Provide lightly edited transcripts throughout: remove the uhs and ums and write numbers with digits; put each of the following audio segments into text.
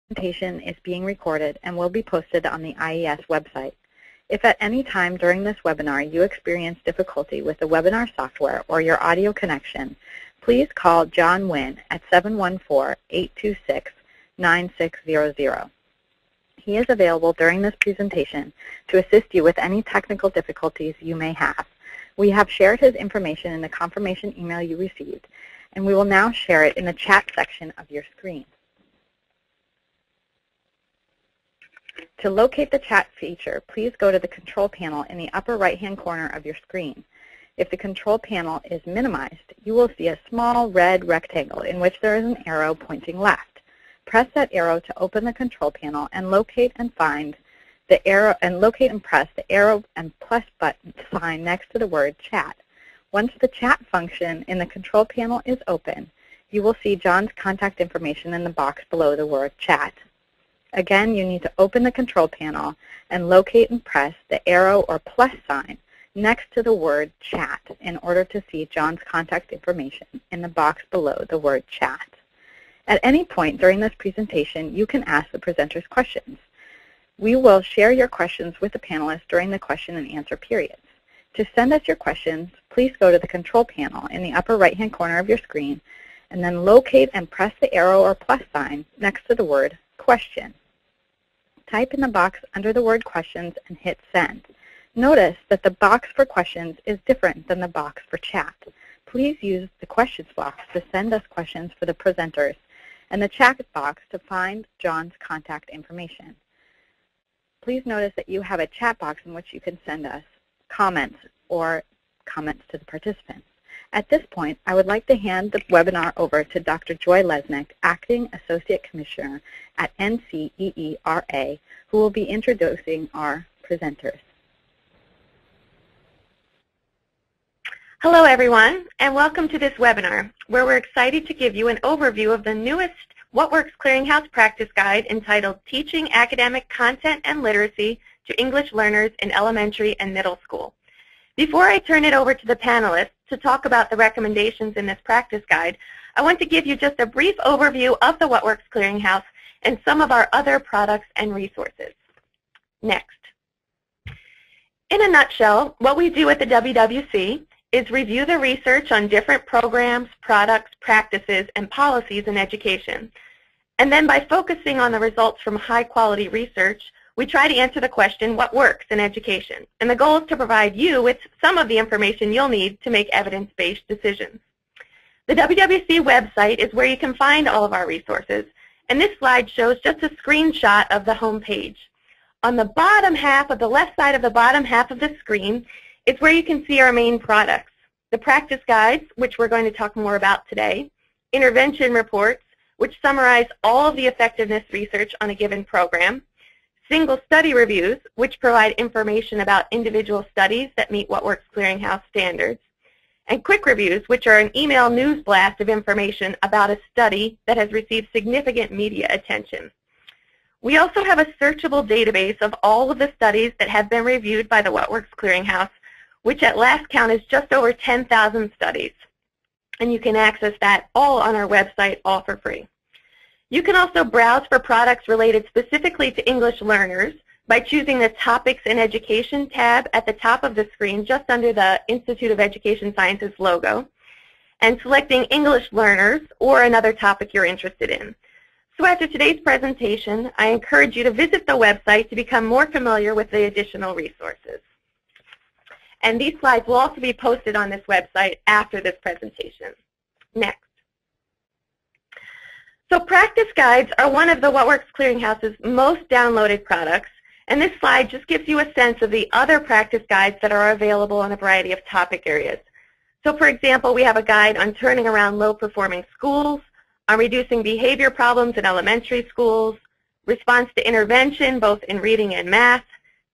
presentation is being recorded and will be posted on the IES website. If at any time during this webinar you experience difficulty with the webinar software or your audio connection, please call John Wynn at 714-826-9600. He is available during this presentation to assist you with any technical difficulties you may have. We have shared his information in the confirmation email you received, and we will now share it in the chat section of your screen. To locate the chat feature, please go to the control panel in the upper right-hand corner of your screen. If the control panel is minimized, you will see a small red rectangle in which there is an arrow pointing left. Press that arrow to open the control panel and locate and press the arrow and plus button sign next to the word chat. Once the chat function in the control panel is open, you will see John's contact information in the box below the word chat. Again, you need to open the control panel and locate and press the arrow or plus sign next to the word chat in order to see John's contact information in the box below the word chat. At any point during this presentation, you can ask the presenters questions. We will share your questions with the panelists during the question and answer periods. To send us your questions, please go to the control panel in the upper right-hand corner of your screen and then locate and press the arrow or plus sign next to the word question. Type in the box under the word questions and hit send. Notice that the box for questions is different than the box for chat. Please use the questions box to send us questions for the presenters and the chat box to find John's contact information. Please notice that you have a chat box in which you can send us comments or comments to the participants. At this point, I would like to hand the webinar over to Dr. Joy Lesnick, Acting Associate Commissioner at NCEERA, who will be introducing our presenters. Hello, everyone, and welcome to this webinar, where we're excited to give you an overview of the newest What Works Clearinghouse Practice Guide entitled Teaching Academic Content and Literacy to English Learners in Elementary and Middle School. Before I turn it over to the panelists to talk about the recommendations in this practice guide, I want to give you just a brief overview of the What Works Clearinghouse and some of our other products and resources. Next. In a nutshell, what we do at the WWC is review the research on different programs, products, practices, and policies in education. And then by focusing on the results from high-quality research, we try to answer the question, what works in education? And the goal is to provide you with some of the information you'll need to make evidence-based decisions. The WWC website is where you can find all of our resources, and this slide shows just a screenshot of the home page. On the bottom half of the left side of the bottom half of the screen is where you can see our main products. The practice guides, which we're going to talk more about today, intervention reports, which summarize all of the effectiveness research on a given program, single study reviews, which provide information about individual studies that meet What Works Clearinghouse standards, and quick reviews, which are an email news blast of information about a study that has received significant media attention. We also have a searchable database of all of the studies that have been reviewed by the What Works Clearinghouse, which at last count is just over 10,000 studies. And you can access that all on our website, all for free. You can also browse for products related specifically to English learners by choosing the Topics in Education tab at the top of the screen just under the Institute of Education Sciences logo, and selecting English learners or another topic you're interested in. So after today's presentation, I encourage you to visit the website to become more familiar with the additional resources. And these slides will also be posted on this website after this presentation. Next. So practice guides are one of the What Works Clearinghouse's most downloaded products, and this slide just gives you a sense of the other practice guides that are available in a variety of topic areas. So for example, we have a guide on turning around low-performing schools, on reducing behavior problems in elementary schools, response to intervention both in reading and math,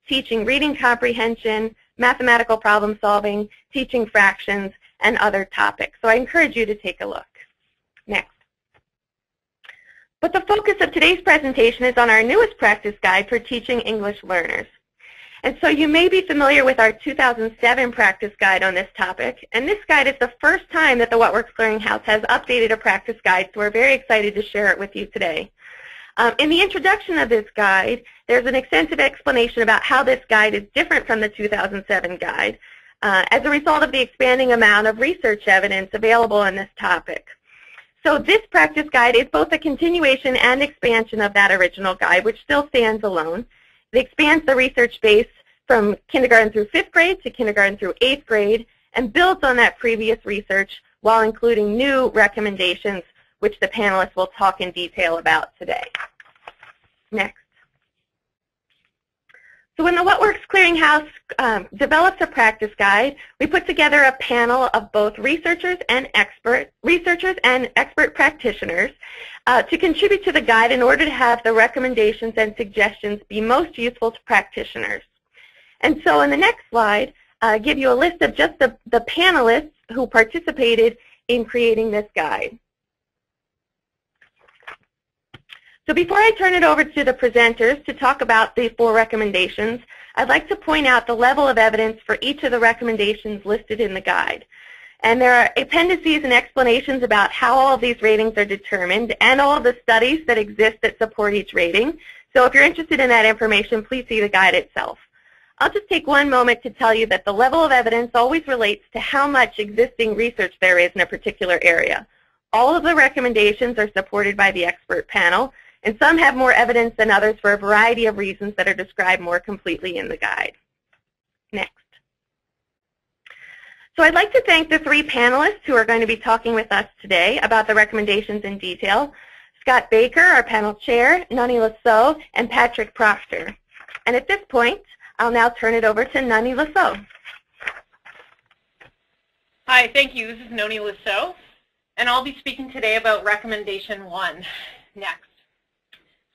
teaching reading comprehension, mathematical problem solving, teaching fractions, and other topics. So I encourage you to take a look. Next. But the focus of today's presentation is on our newest practice guide for teaching English learners. And so you may be familiar with our 2007 practice guide on this topic, and this guide is the first time that the What Works Clearinghouse has updated a practice guide, so we're very excited to share it with you today. In the introduction of this guide, there's an extensive explanation about how this guide is different from the 2007 guide as a result of the expanding amount of research evidence available on this topic. So this practice guide is both a continuation and expansion of that original guide, which still stands alone. It expands the research base from kindergarten through 5th grade to kindergarten through 8th grade and builds on that previous research while including new recommendations, which the panelists will talk in detail about today. Next. So when the What Works Clearinghouse develops a practice guide, we put together a panel of both researchers and expert practitioners to contribute to the guide in order to have the recommendations and suggestions be most useful to practitioners. And so in the next slide, I'll give you a list of just the panelists who participated in creating this guide. So before I turn it over to the presenters to talk about the 4 recommendations, I'd like to point out the level of evidence for each of the recommendations listed in the guide. And there are appendices and explanations about how all of these ratings are determined and all of the studies that exist that support each rating. So if you're interested in that information, please see the guide itself. I'll just take one moment to tell you that the level of evidence always relates to how much existing research there is in a particular area. All of the recommendations are supported by the expert panel, and some have more evidence than others for a variety of reasons that are described more completely in the guide. Next. So I'd like to thank the 3 panelists who are going to be talking with us today about the recommendations in detail: Scott Baker, our panel chair, Nani Lasso, and Patrick Proctor. And at this point, I'll now turn it over to Nani Lasso. Hi, thank you. This is Nani Lasso, and I'll be speaking today about recommendation 1. Next.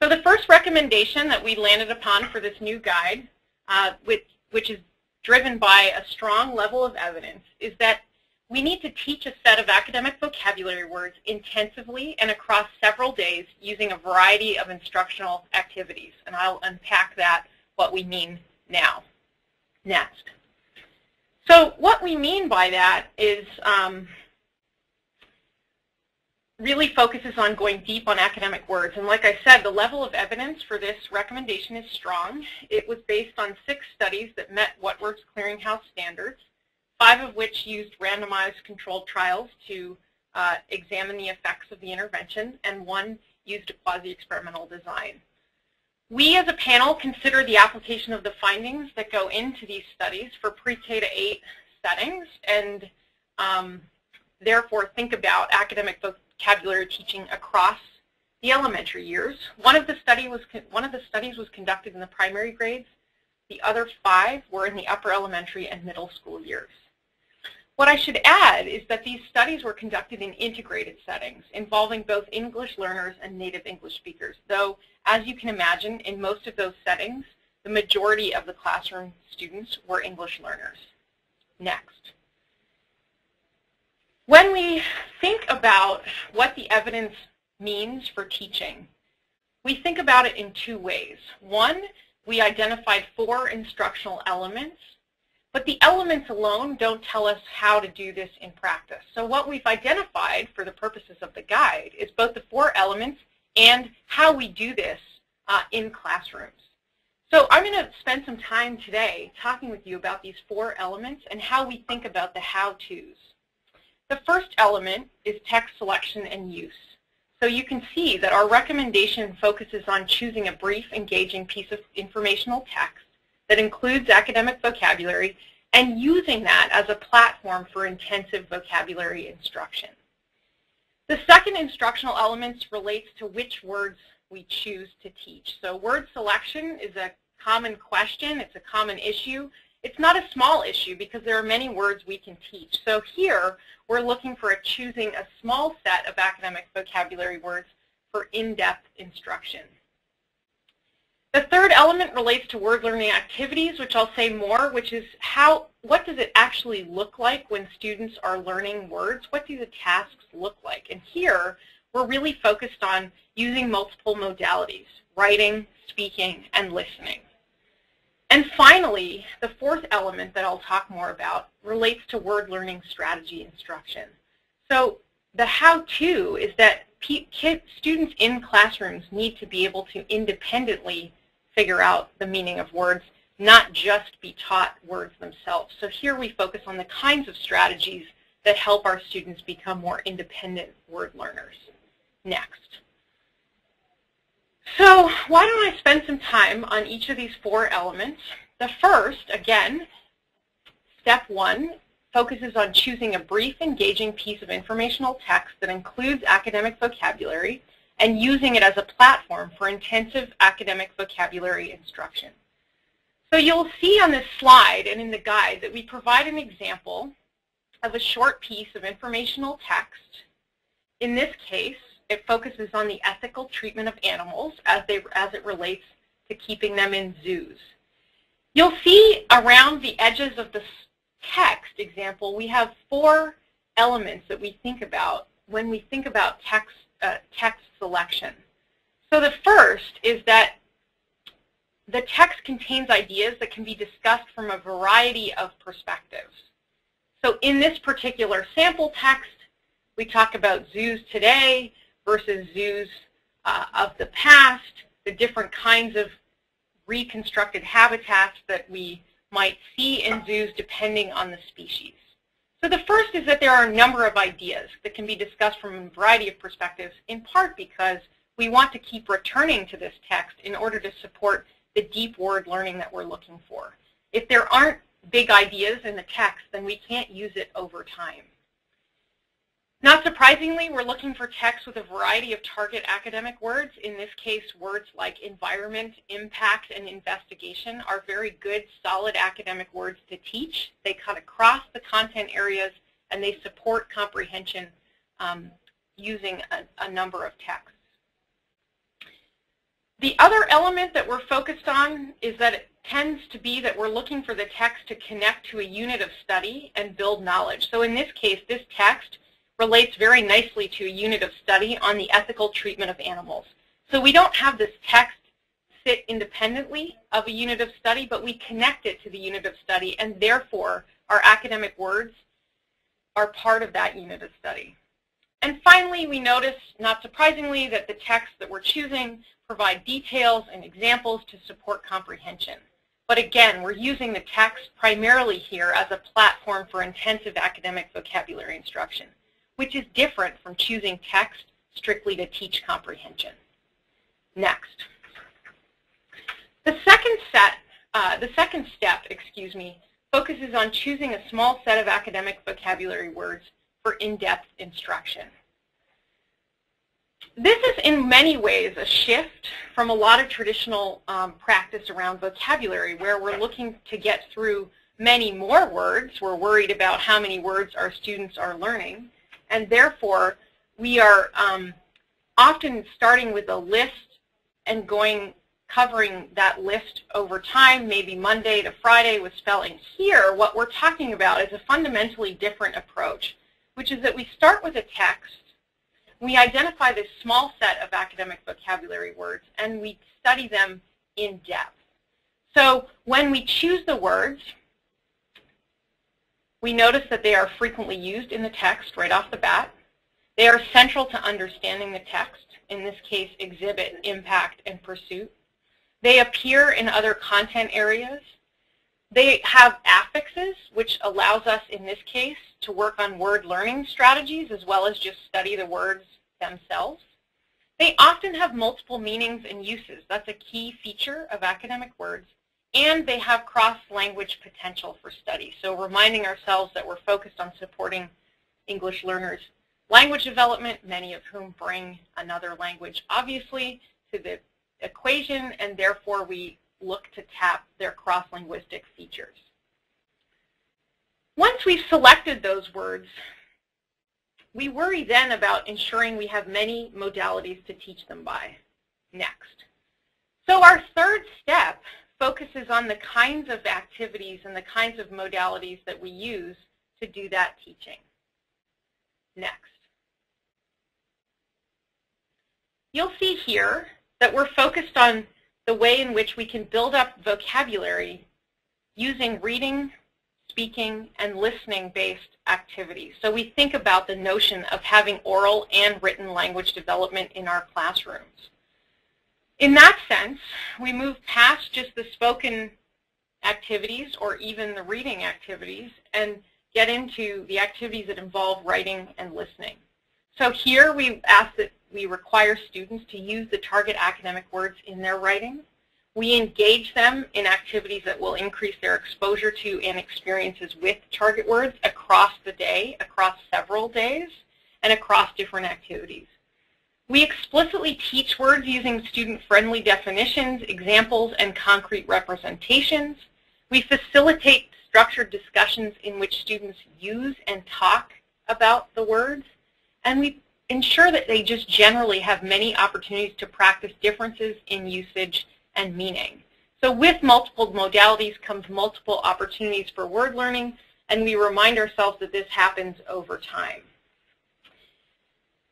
So the first recommendation that we landed upon for this new guide, which is driven by a strong level of evidence, is that we need to teach a set of academic vocabulary words intensively and across several days using a variety of instructional activities. And I'll unpack that, what we mean now. Next. So what we mean by that is really focuses on going deep on academic words. And like I said, the level of evidence for this recommendation is strong. It was based on 6 studies that met What Works Clearinghouse standards, 5 of which used randomized controlled trials to examine the effects of the intervention, and 1 used a quasi-experimental design. We as a panel consider the application of the findings that go into these studies for pre-K to 8 settings, and therefore think about academic vocabulary teaching across the elementary years. One of the studies was conducted in the primary grades. The other 5 were in the upper elementary and middle school years. What I should add is that these studies were conducted in integrated settings involving both English learners and native English speakers, though, as you can imagine, in most of those settings, the majority of the classroom students were English learners. Next. When we think about what the evidence means for teaching, we think about it in 2 ways. 1, we identified 4 instructional elements, but the elements alone don't tell us how to do this in practice. So what we've identified for the purposes of the guide is both the 4 elements and how we do this in classrooms. So I'm going to spend some time today talking with you about these 4 elements and how we think about the how-tos. The first element is text selection and use. So you can see that our recommendation focuses on choosing a brief, engaging piece of informational text that includes academic vocabulary and using that as a platform for intensive vocabulary instruction. The second instructional element relates to which words we choose to teach. So word selection is a common question. It's a common issue. It's not a small issue because there are many words we can teach. So here we're looking for choosing a small set of academic vocabulary words for in-depth instruction. The third element relates to word learning activities, which I'll say more, which is what does it actually look like when students are learning words? What do the tasks look like? And here we're really focused on using multiple modalities: writing, speaking, and listening. And finally, the fourth element that I'll talk more about relates to word learning strategy instruction. So the how-to is that students in classrooms need to be able to independently figure out the meaning of words, not just be taught words themselves. So here we focus on the kinds of strategies that help our students become more independent word learners. Next. So why don't I spend some time on each of these 4 elements. The first, again, step 1, focuses on choosing a brief, engaging piece of informational text that includes academic vocabulary and using it as a platform for intensive academic vocabulary instruction. So you'll see on this slide and in the guide that we provide an example of a short piece of informational text. In this case, it focuses on the ethical treatment of animals as it relates to keeping them in zoos. You'll see around the edges of the text example, we have 4 elements that we think about when we think about text selection. So the first is that the text contains ideas that can be discussed from a variety of perspectives. So in this particular sample text, we talk about zoos today versus zoos of the past, the different kinds of reconstructed habitats that we might see in zoos depending on the species. So the first is that there are a number of ideas that can be discussed from a variety of perspectives, in part because we want to keep returning to this text in order to support the deep word learning that we're looking for. If there aren't big ideas in the text, then we can't use it over time. Not surprisingly, we're looking for text with a variety of target academic words. In this case, words like environment, impact, and investigation are very good, solid academic words to teach. They cut across the content areas, and they support comprehension using a number of texts. The other element that we're focused on is that it tends to be that we're looking for the text to connect to a unit of study and build knowledge. So in this case, this text relates very nicely to a unit of study on the ethical treatment of animals. So we don't have this text sit independently of a unit of study, but we connect it to the unit of study, and therefore our academic words are part of that unit of study. And finally, we notice, not surprisingly, that the texts that we're choosing provide details and examples to support comprehension. But again, we're using the text primarily here as a platform for intensive academic vocabulary instruction, which is different from choosing text strictly to teach comprehension. Next. The second step, focuses on choosing a small set of academic vocabulary words for in-depth instruction. This is in many ways a shift from a lot of traditional practice around vocabulary, where we're looking to get through many more words. We're worried about how many words our students are learning, and therefore we are often starting with a list and covering that list over time, maybe Monday to Friday with spelling. Here, what we're talking about is a fundamentally different approach, which is that we start with a text, we identify this small set of academic vocabulary words, and we study them in depth. So when we choose the words, we notice that they are frequently used in the text right off the bat. They are central to understanding the text, in this case, exhibit, impact, and pursuit. They appear in other content areas. They have affixes, which allows us, in this case, to work on word learning strategies as well as just study the words themselves. They often have multiple meanings and uses. That's a key feature of academic words. And they have cross-language potential for study. So reminding ourselves that we're focused on supporting English learners' language development, many of whom bring another language, obviously, to the equation, and therefore we look to tap their cross-linguistic features. Once we've selected those words, we worry then about ensuring we have many modalities to teach them by. Next. So our third step focuses on the kinds of activities and the kinds of modalities that we use to do that teaching. Next. You'll see here that we're focused on the way in which we can build up vocabulary using reading, speaking, and listening-based activities. So we think about the notion of having oral and written language development in our classrooms. In that sense, we move past just the spoken activities or even the reading activities and get into the activities that involve writing and listening. So here we ask that we require students to use the target academic words in their writing. We engage them in activities that will increase their exposure to and experiences with target words across the day, across several days, and across different activities. We explicitly teach words using student-friendly definitions, examples, and concrete representations. We facilitate structured discussions in which students use and talk about the words, and we ensure that they just generally have many opportunities to practice differences in usage and meaning. So with multiple modalities comes multiple opportunities for word learning, and we remind ourselves that this happens over time.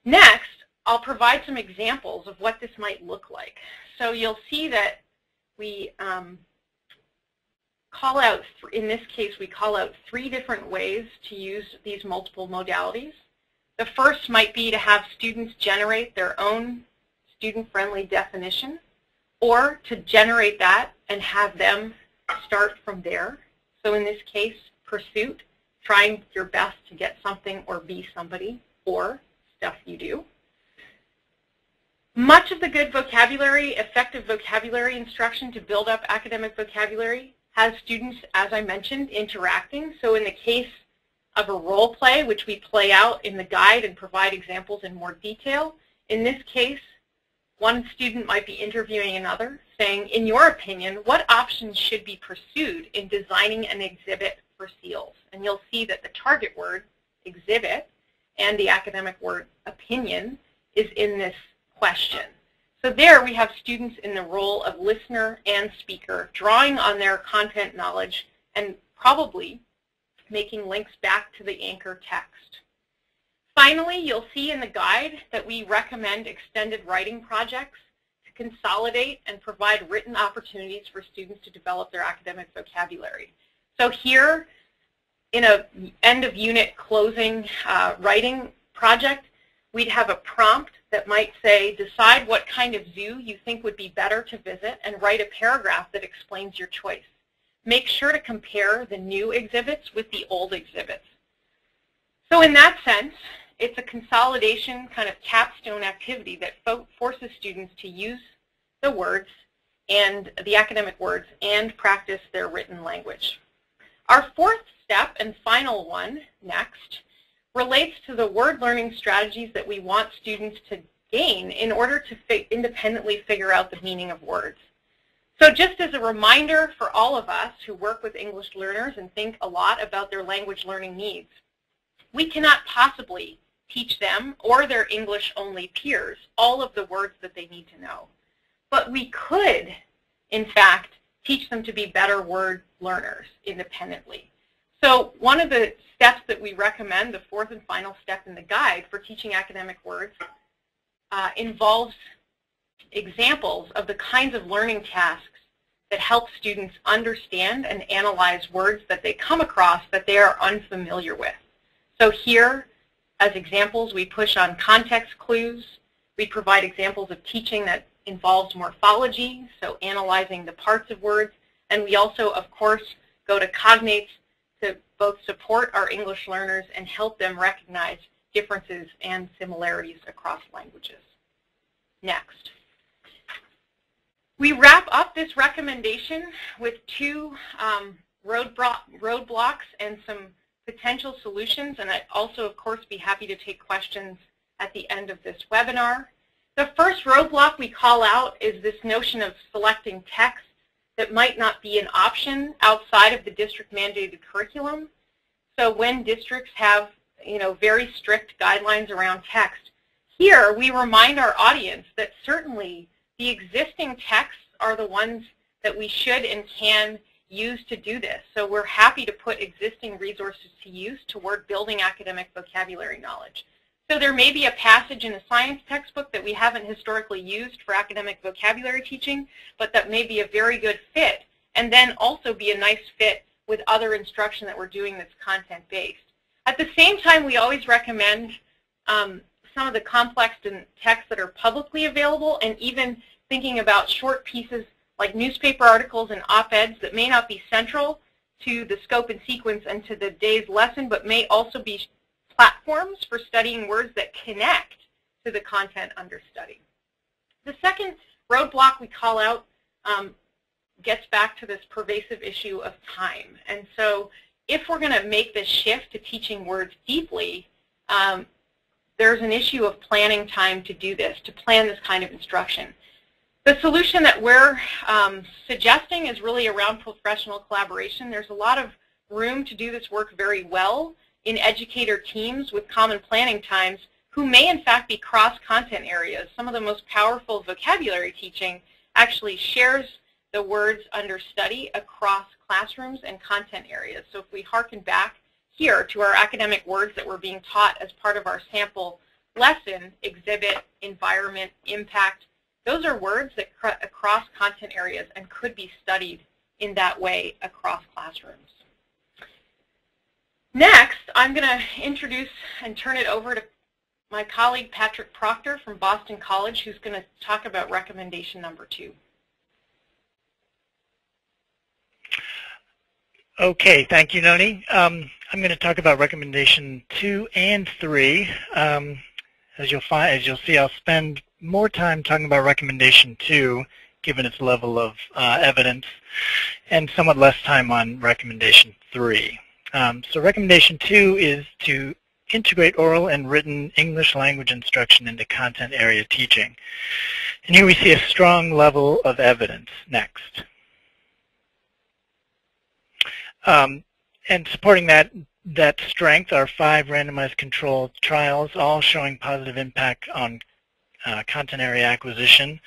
Next, I'll provide some examples of what this might look like. So you'll see that we call out, in this case, we call out 3 different ways to use these multiple modalities. The first might be to have students generate their own student-friendly definition, or to generate that and have them start from there. So in this case, pursuit, trying your best to get something or be somebody, or stuff you do. Much of the good vocabulary, effective vocabulary instruction to build up academic vocabulary has students, as I mentioned, interacting. So in the case of a role play, which we play out in the guide and provide examples in more detail, in this case, one student might be interviewing another, saying, in your opinion, what options should be pursued in designing an exhibit for SEALs? And you'll see that the target word, exhibit, and the academic word, opinion, is in this question. So there we have students in the role of listener and speaker, drawing on their content knowledge and probably making links back to the anchor text. Finally, you'll see in the guide that we recommend extended writing projects to consolidate and provide written opportunities for students to develop their academic vocabulary. So here, in a end-of-unit closing writing project, we'd have a prompt that might say, decide what kind of zoo you think would be better to visit and write a paragraph that explains your choice. Make sure to compare the new exhibits with the old exhibits. So in that sense, it's a consolidation kind of capstone activity that forces students to use the words and the academic words and practice their written language. Our 4th step and final one next relates to the word learning strategies that we want students to gain in order to independently figure out the meaning of words. So just as a reminder for all of us who work with English learners and think a lot about their language learning needs, we cannot possibly teach them or their English-only peers all of the words that they need to know. But we could, in fact, teach them to be better word learners independently. So one of the steps that we recommend, the 4th and final step in the guide for teaching academic words, involves examples of the kinds of learning tasks that help students understand and analyze words that they come across that they are unfamiliar with. So here, as examples, we push on context clues. We provide examples of teaching that involves morphology, so analyzing the parts of words. And we also, of course, go to cognates to both support our English learners and help them recognize differences and similarities across languages. Next. We wrap up this recommendation with 2 roadblocks and some potential solutions, and I'd also, of course, be happy to take questions at the end of this webinar. The first roadblock we call out is this notion of selecting text that might not be an option outside of the district-mandated curriculum. So when districts have, very strict guidelines around text, here we remind our audience that certainly the existing texts are the ones that we should and can use to do this. So we're happy to put existing resources to use toward building academic vocabulary knowledge. So there may be a passage in a science textbook that we haven't historically used for academic vocabulary teaching, but that may be a very good fit, and then also be a nice fit with other instruction that we're doing that's content-based. At the same time, we always recommend some of the complex texts that are publicly available, and even thinking about short pieces like newspaper articles and op-eds that may not be central to the scope and sequence and to the day's lesson, but may also be platforms for studying words that connect to the content under study. The second roadblock we call out gets back to this pervasive issue of time. And so if we're going to make this shift to teaching words deeply, there's an issue of planning time to do this, to plan this kind of instruction. The solution that we're suggesting is really around professional collaboration. There's a lot of room to do this work very well in educator teams with common planning times who may in fact be cross-content areas. Some of the most powerful vocabulary teaching actually shares the words under study across classrooms and content areas. So if we hearken back here to our academic words that were being taught as part of our sample lesson, exhibit, environment, impact, those are words that cut across content areas and could be studied in that way across classrooms. Next, I'm going to introduce and turn it over to my colleague Patrick Proctor from Boston College, who's going to talk about recommendation number 2. Okay, thank you, Noni. I'm going to talk about recommendation 2 and 3. As you'll see, I'll spend more time talking about recommendation 2, given its level of evidence, and somewhat less time on recommendation 3. So recommendation 2 is to integrate oral and written English language instruction into content area teaching. And here we see a strong level of evidence. Next. And supporting that strength are 5 randomized controlled trials, all showing positive impact on content area acquisition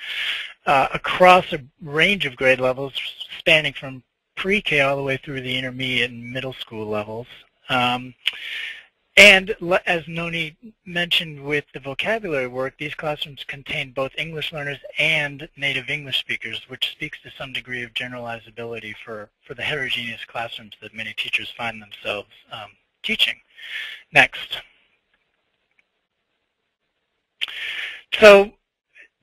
across a range of grade levels, spanning from pre-K all the way through the intermediate and middle school levels. And as Noni mentioned with the vocabulary work, these classrooms contain both English learners and native English speakers, which speaks to some degree of generalizability for the heterogeneous classrooms that many teachers find themselves teaching. Next. So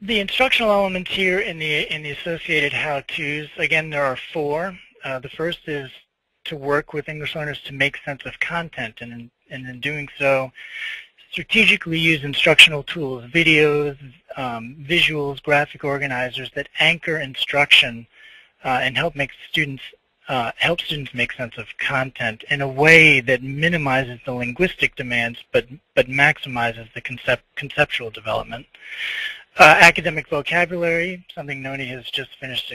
the instructional elements here in the associated how-tos, again, there are 4. The first is to work with English learners to make sense of content, and in doing so, strategically use instructional tools, videos, visuals, graphic organizers that anchor instruction and help students make sense of content in a way that minimizes the linguistic demands but maximizes the conceptual development. Academic vocabulary, something Noni has just finished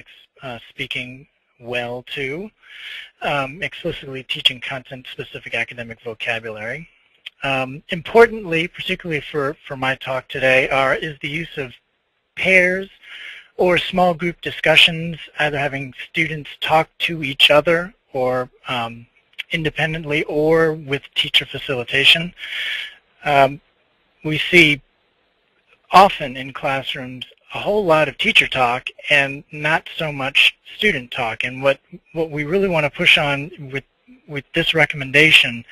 speaking well to, explicitly teaching content-specific academic vocabulary. Importantly, particularly for my talk today, is the use of pairs or small group discussions, either having students talk to each other or independently or with teacher facilitation. We see often in classrooms a whole lot of teacher talk and not so much student talk. And what we really want to push on with this recommendation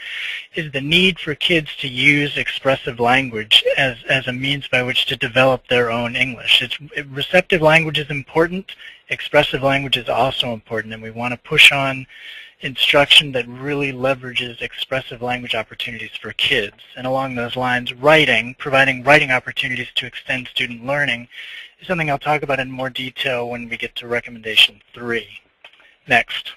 is the need for kids to use expressive language as a means by which to develop their own English. Receptive language is important, expressive language is also important, and we want to push on instruction that really leverages expressive language opportunities for kids. And along those lines, providing writing opportunities to extend student learning is something I'll talk about in more detail when we get to recommendation 3. Next.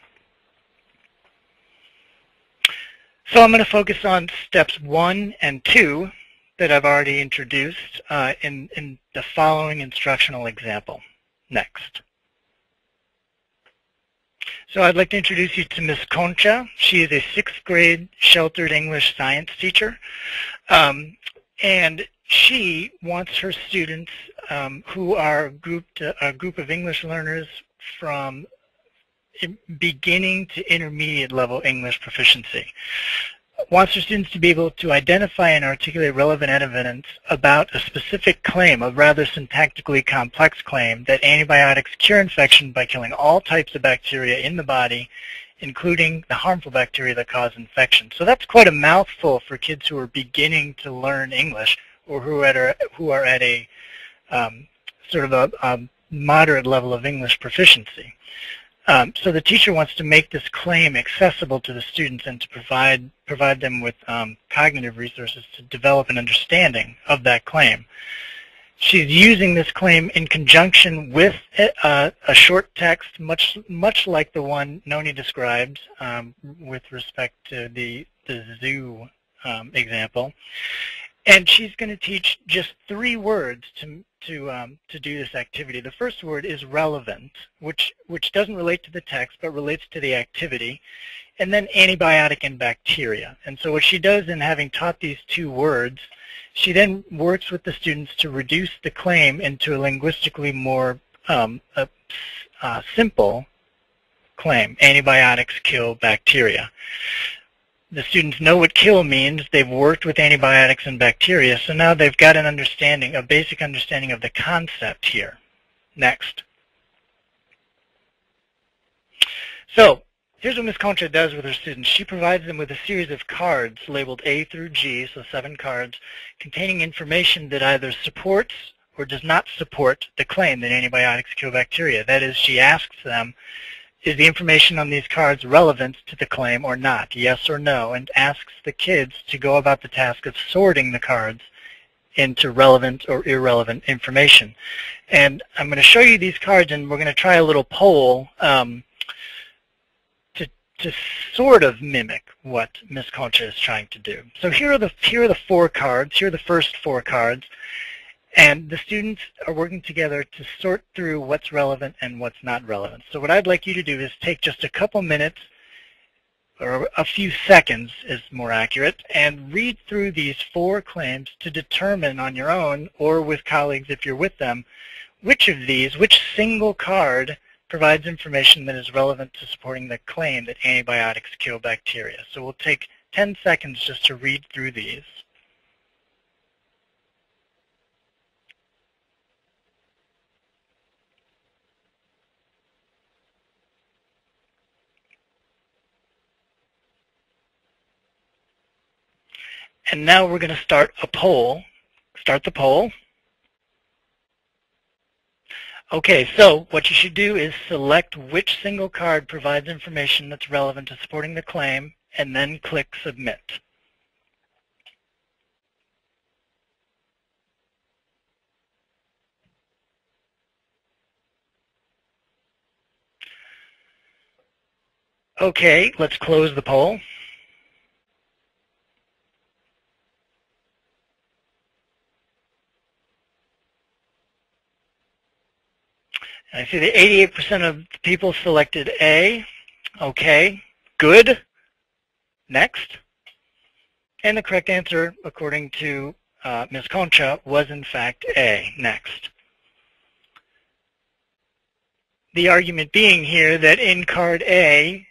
So I'm going to focus on steps 1 and 2 that I've already introduced in the following instructional example. Next. So I'd like to introduce you to Ms. Concha. She is a 6th grade sheltered English science teacher. And she wants her students, who are a group of English learners from beginning to intermediate level English proficiency, wants her students to be able to identify and articulate relevant evidence about a specific claim, a rather syntactically complex claim, that antibiotics cure infection by killing all types of bacteria in the body including the harmful bacteria that cause infection. So that's quite a mouthful for kids who are beginning to learn English or who are at a sort of a moderate level of English proficiency. So the teacher wants to make this claim accessible to the students and to provide them with cognitive resources to develop an understanding of that claim. She's using this claim in conjunction with a short text, much like the one Noni described with respect to the zoo example. And she's going to teach just 3 words to do this activity. The first word is relevant, which doesn't relate to the text but relates to the activity, and then antibiotic and bacteria. And so what she does in having taught these 2 words, she then works with the students to reduce the claim into a linguistically more simple claim: antibiotics kill bacteria. The students know what kill means. They've worked with antibiotics and bacteria, so now they've got an understanding, a basic understanding of the concept here. Next. So here's what Ms. Concha does with her students. She provides them with a series of cards labeled A through G, so 7 cards, containing information that either supports or does not support the claim that antibiotics kill bacteria. That is, she asks them, is the information on these cards relevant to the claim or not, yes or no, and asks the kids to go about the task of sorting the cards into relevant or irrelevant information. And I'm going to show you these cards, and we're going to try a little poll to sort of mimic what Ms. Concha is trying to do. So here are the 4 cards. Here are the first 4 cards. And the students are working together to sort through what's relevant and what's not relevant. So what I'd like you to do is take just a couple minutes, or a few seconds is more accurate, and read through these 4 claims to determine on your own, or with colleagues if you're with them, which single card provides information that is relevant to supporting the claim that antibiotics kill bacteria. So we'll take 10 seconds just to read through these. And now we're going to start a poll. Start the poll. Okay, so what you should do is select which single card provides information that's relevant to supporting the claim, and then click Submit. Okay, let's close the poll. I see that 88% of people selected A. Okay, good. Next. And the correct answer, according to Ms. Concha, was in fact A. Next. The argument being here that in card A,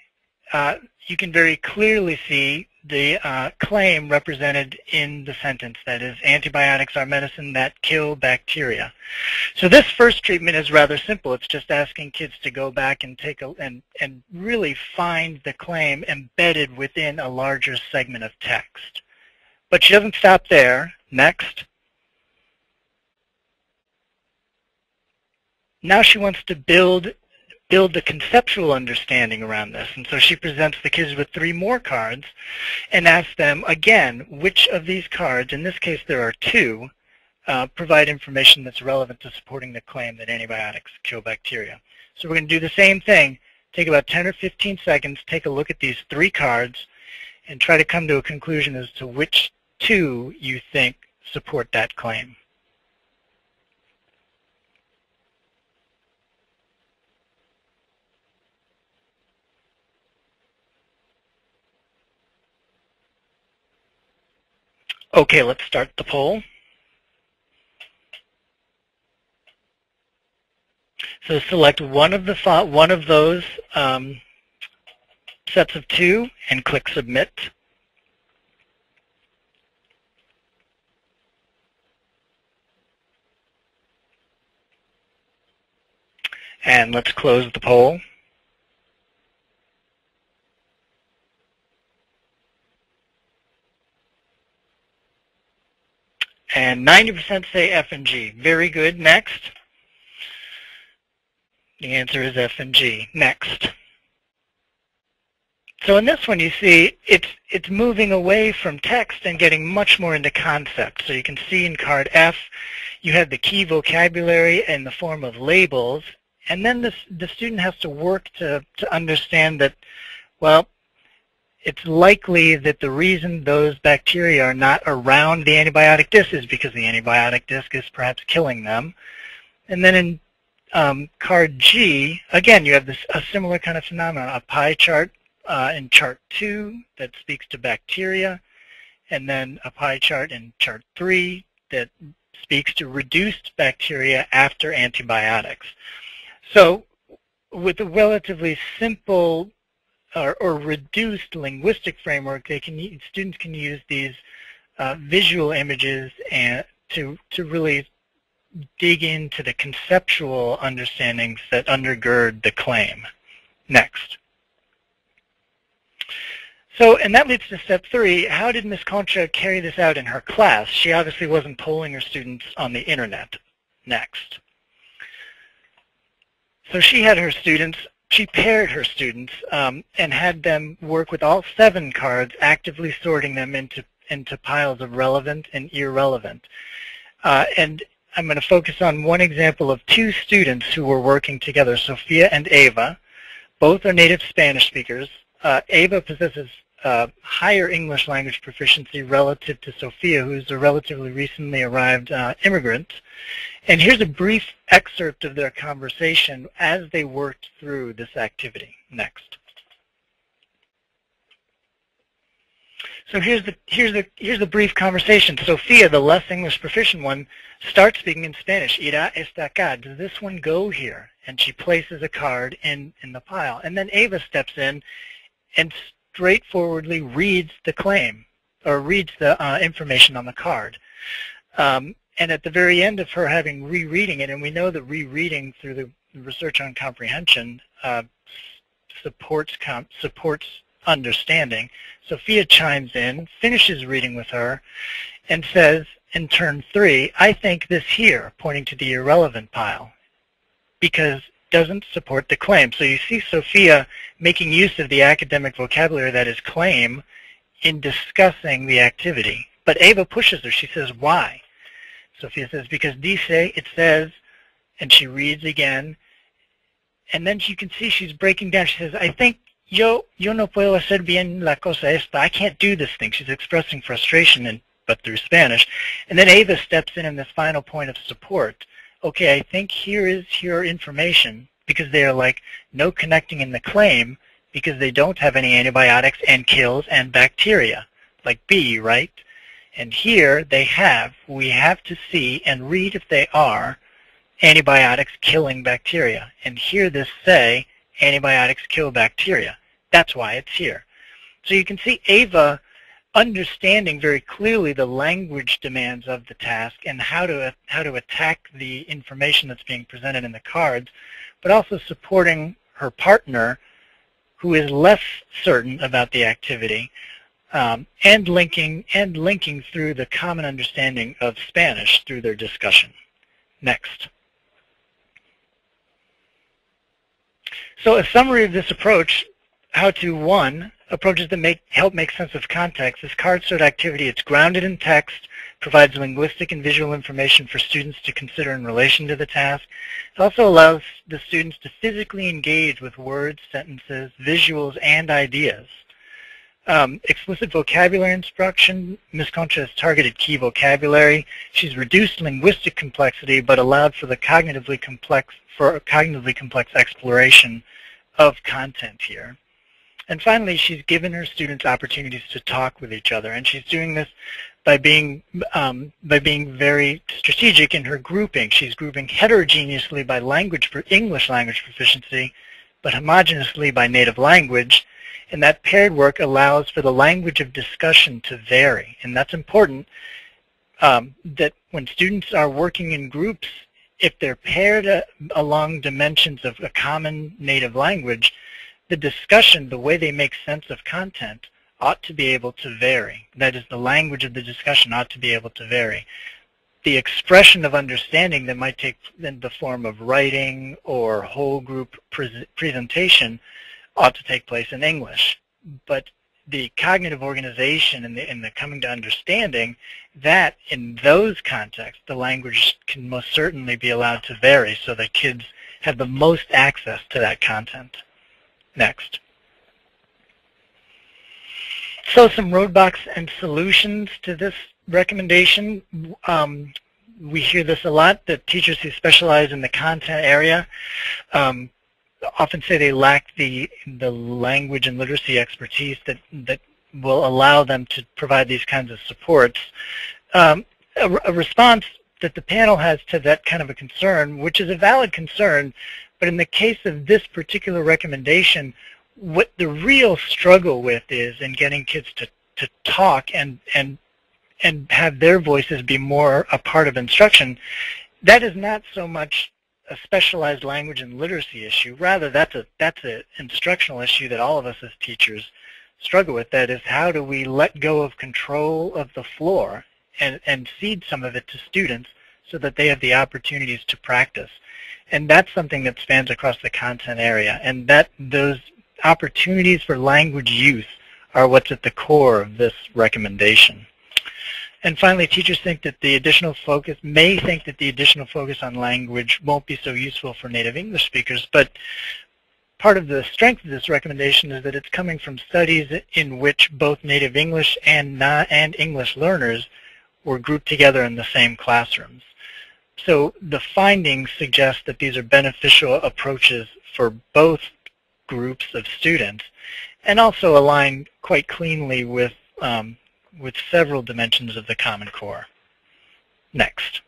you can very clearly see the claim represented in the sentence. That is, antibiotics are medicine that kill bacteria. So this first treatment is rather simple. It's just asking kids to go back and take and really find the claim embedded within a larger segment of text. But she doesn't stop there. Next. Now she wants to build the conceptual understanding around this. And so she presents the kids with 3 more cards and asks them, again, which of these cards, in this case there are 2, provide information that's relevant to supporting the claim that antibiotics kill bacteria. So we're going to do the same thing. Take about 10 or 15 seconds, take a look at these 3 cards, and try to come to a conclusion as to which 2 you think support that claim. Okay, let's start the poll. So select one of those sets of 2 and click Submit. And let's close the poll. 90% say F and G. Very good. Next. The answer is F and G. Next. So in this one, you see it's moving away from text and getting much more into concept. So you can see in card F, you have the key vocabulary in the form of labels, and then the student has to work to understand that, well, it's likely that the reason those bacteria are not around the antibiotic disc is because the antibiotic disc is perhaps killing them. And then in card G, again, you have a similar kind of phenomenon, a pie chart in chart 2 that speaks to bacteria, and then a pie chart in chart 3 that speaks to reduced bacteria after antibiotics. So with a relatively simple or reduced linguistic framework, students can use these visual images and to really dig into the conceptual understandings that undergird the claim. Next. So, and that leads to step 3. How did Ms. Concha carry this out in her class? She obviously wasn't polling her students on the internet. Next. So she had her students, she paired her students and had them work with all 7 cards, actively sorting them into piles of relevant and irrelevant. And I'm going to focus on one example of 2 students who were working together, Sophia and Ava. Both are native Spanish speakers. Ava possesses higher English language proficiency relative to Sophia, who's a relatively recently arrived immigrant. And here's a brief excerpt of their conversation as they worked through this activity. Next. So here's the brief conversation. Sophia, the less English proficient one, starts speaking in Spanish. Irá está acá. Does this one go here? And she places a card in the pile. And then Ava steps in and straightforwardly reads the claim, or reads the information on the card. And at the very end of her having rereading it, and we know that rereading through the research on comprehension supports understanding, Sophia chimes in, finishes reading with her, and says in turn 3, I think this here, pointing to the irrelevant pile, because doesn't support the claim. So you see Sophia making use of the academic vocabulary that is claim in discussing the activity. But Ava pushes her. She says, why? Sophia says, because dice, it says, and she reads again. And then you can see she's breaking down. She says, I think yo no puedo hacer bien la cosa esta. I can't do this thing. She's expressing frustration, but through Spanish. And then Ava steps in this final point of support. Okay, I think here is your information, because they are like no connecting in the claim because they don't have any antibiotics and kills and bacteria, like B, right? And here they have, we have to see and read if they are antibiotics killing bacteria. And here this say antibiotics kill bacteria. That's why it's here. So you can see Ava understanding very clearly the language demands of the task and how to attack the information that's being presented in the cards, but also supporting her partner who is less certain about the activity, and linking through the common understanding of Spanish through their discussion. Next. So a summary of this approach, how to, 1, approaches that help make sense of context. This card sort activity, it's grounded in text, provides linguistic and visual information for students to consider in relation to the task. It also allows the students to physically engage with words, sentences, visuals, and ideas. Explicit vocabulary instruction, Ms. Concha has targeted key vocabulary. She's reduced linguistic complexity, but allowed for the cognitively complex exploration of content here. And finally, she's given her students opportunities to talk with each other, and she's doing this by being very strategic in her grouping. She's grouping heterogeneously by English language proficiency, but homogeneously by native language. And that paired work allows for the language of discussion to vary, and that's important. That when students are working in groups, if they're paired along dimensions of a common native language, the discussion, the way they make sense of content, ought to be able to vary. That is, the language of the discussion ought to be able to vary. the expression of understanding that might take in the form of writing or whole group presentation ought to take place in English. But the cognitive organization and the coming to understanding, that in those contexts, the language can most certainly be allowed to vary so that kids have the most access to that content. Next. So some roadblocks and solutions to this recommendation. We hear this a lot, that teachers who specialize in the content area often say they lack the language and literacy expertise that will allow them to provide these kinds of supports. A response that the panel has to that kind of a concern, which is a valid concern, but in the case of this particular recommendation, what the real struggle with is in getting kids to talk and have their voices be more a part of instruction. That is not so much a specialized language and literacy issue. Rather, that's an instructional issue that all of us as teachers struggle with. That is, how do we let go of control of the floor and cede some of it to students so that they have the opportunities to practice. And that's something that spans across the content area, and that those opportunities for language use are what's at the core of this recommendation. And finally, teachers think that the additional focus, may think that the additional focus on language won't be so useful for native English speakers, but part of the strength of this recommendation is that it's coming from studies in which both native English and English learners were grouped together in the same classrooms. So the findings suggest that these are beneficial approaches for both groups of students, and also align quite cleanly with several dimensions of the Common Core. Next.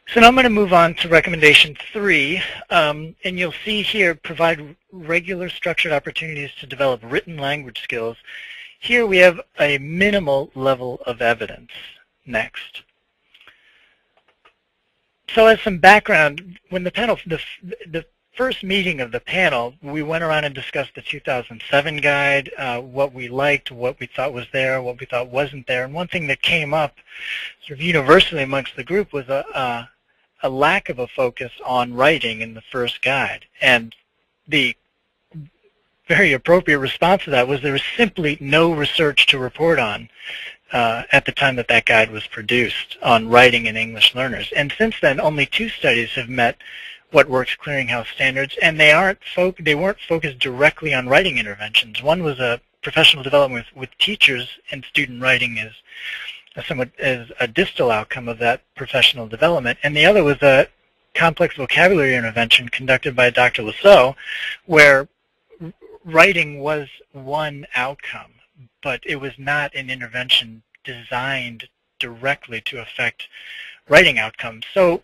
So now I'm going to move on to recommendation 3, and you'll see here, provide regular structured opportunities to develop written language skills. Here we have a minimal level of evidence. Next. So as some background, when the panel, the first meeting of the panel, we went around and discussed the 2007 guide, what we liked, what we thought was there, what we thought wasn't there. And one thing that came up sort of universally amongst the group was a lack of a focus on writing in the first guide. And the very appropriate response to that was there was simply no research to report on at the time that that guide was produced on writing in English learners. And since then, only 2 studies have met What Works Clearinghouse standards, and they weren't focused directly on writing interventions. One was a professional development with teachers, and student writing is somewhat as a distal outcome of that professional development. And the other was a complex vocabulary intervention conducted by Dr. Lasso, where writing was one outcome, but it was not an intervention designed directly to affect writing outcomes. So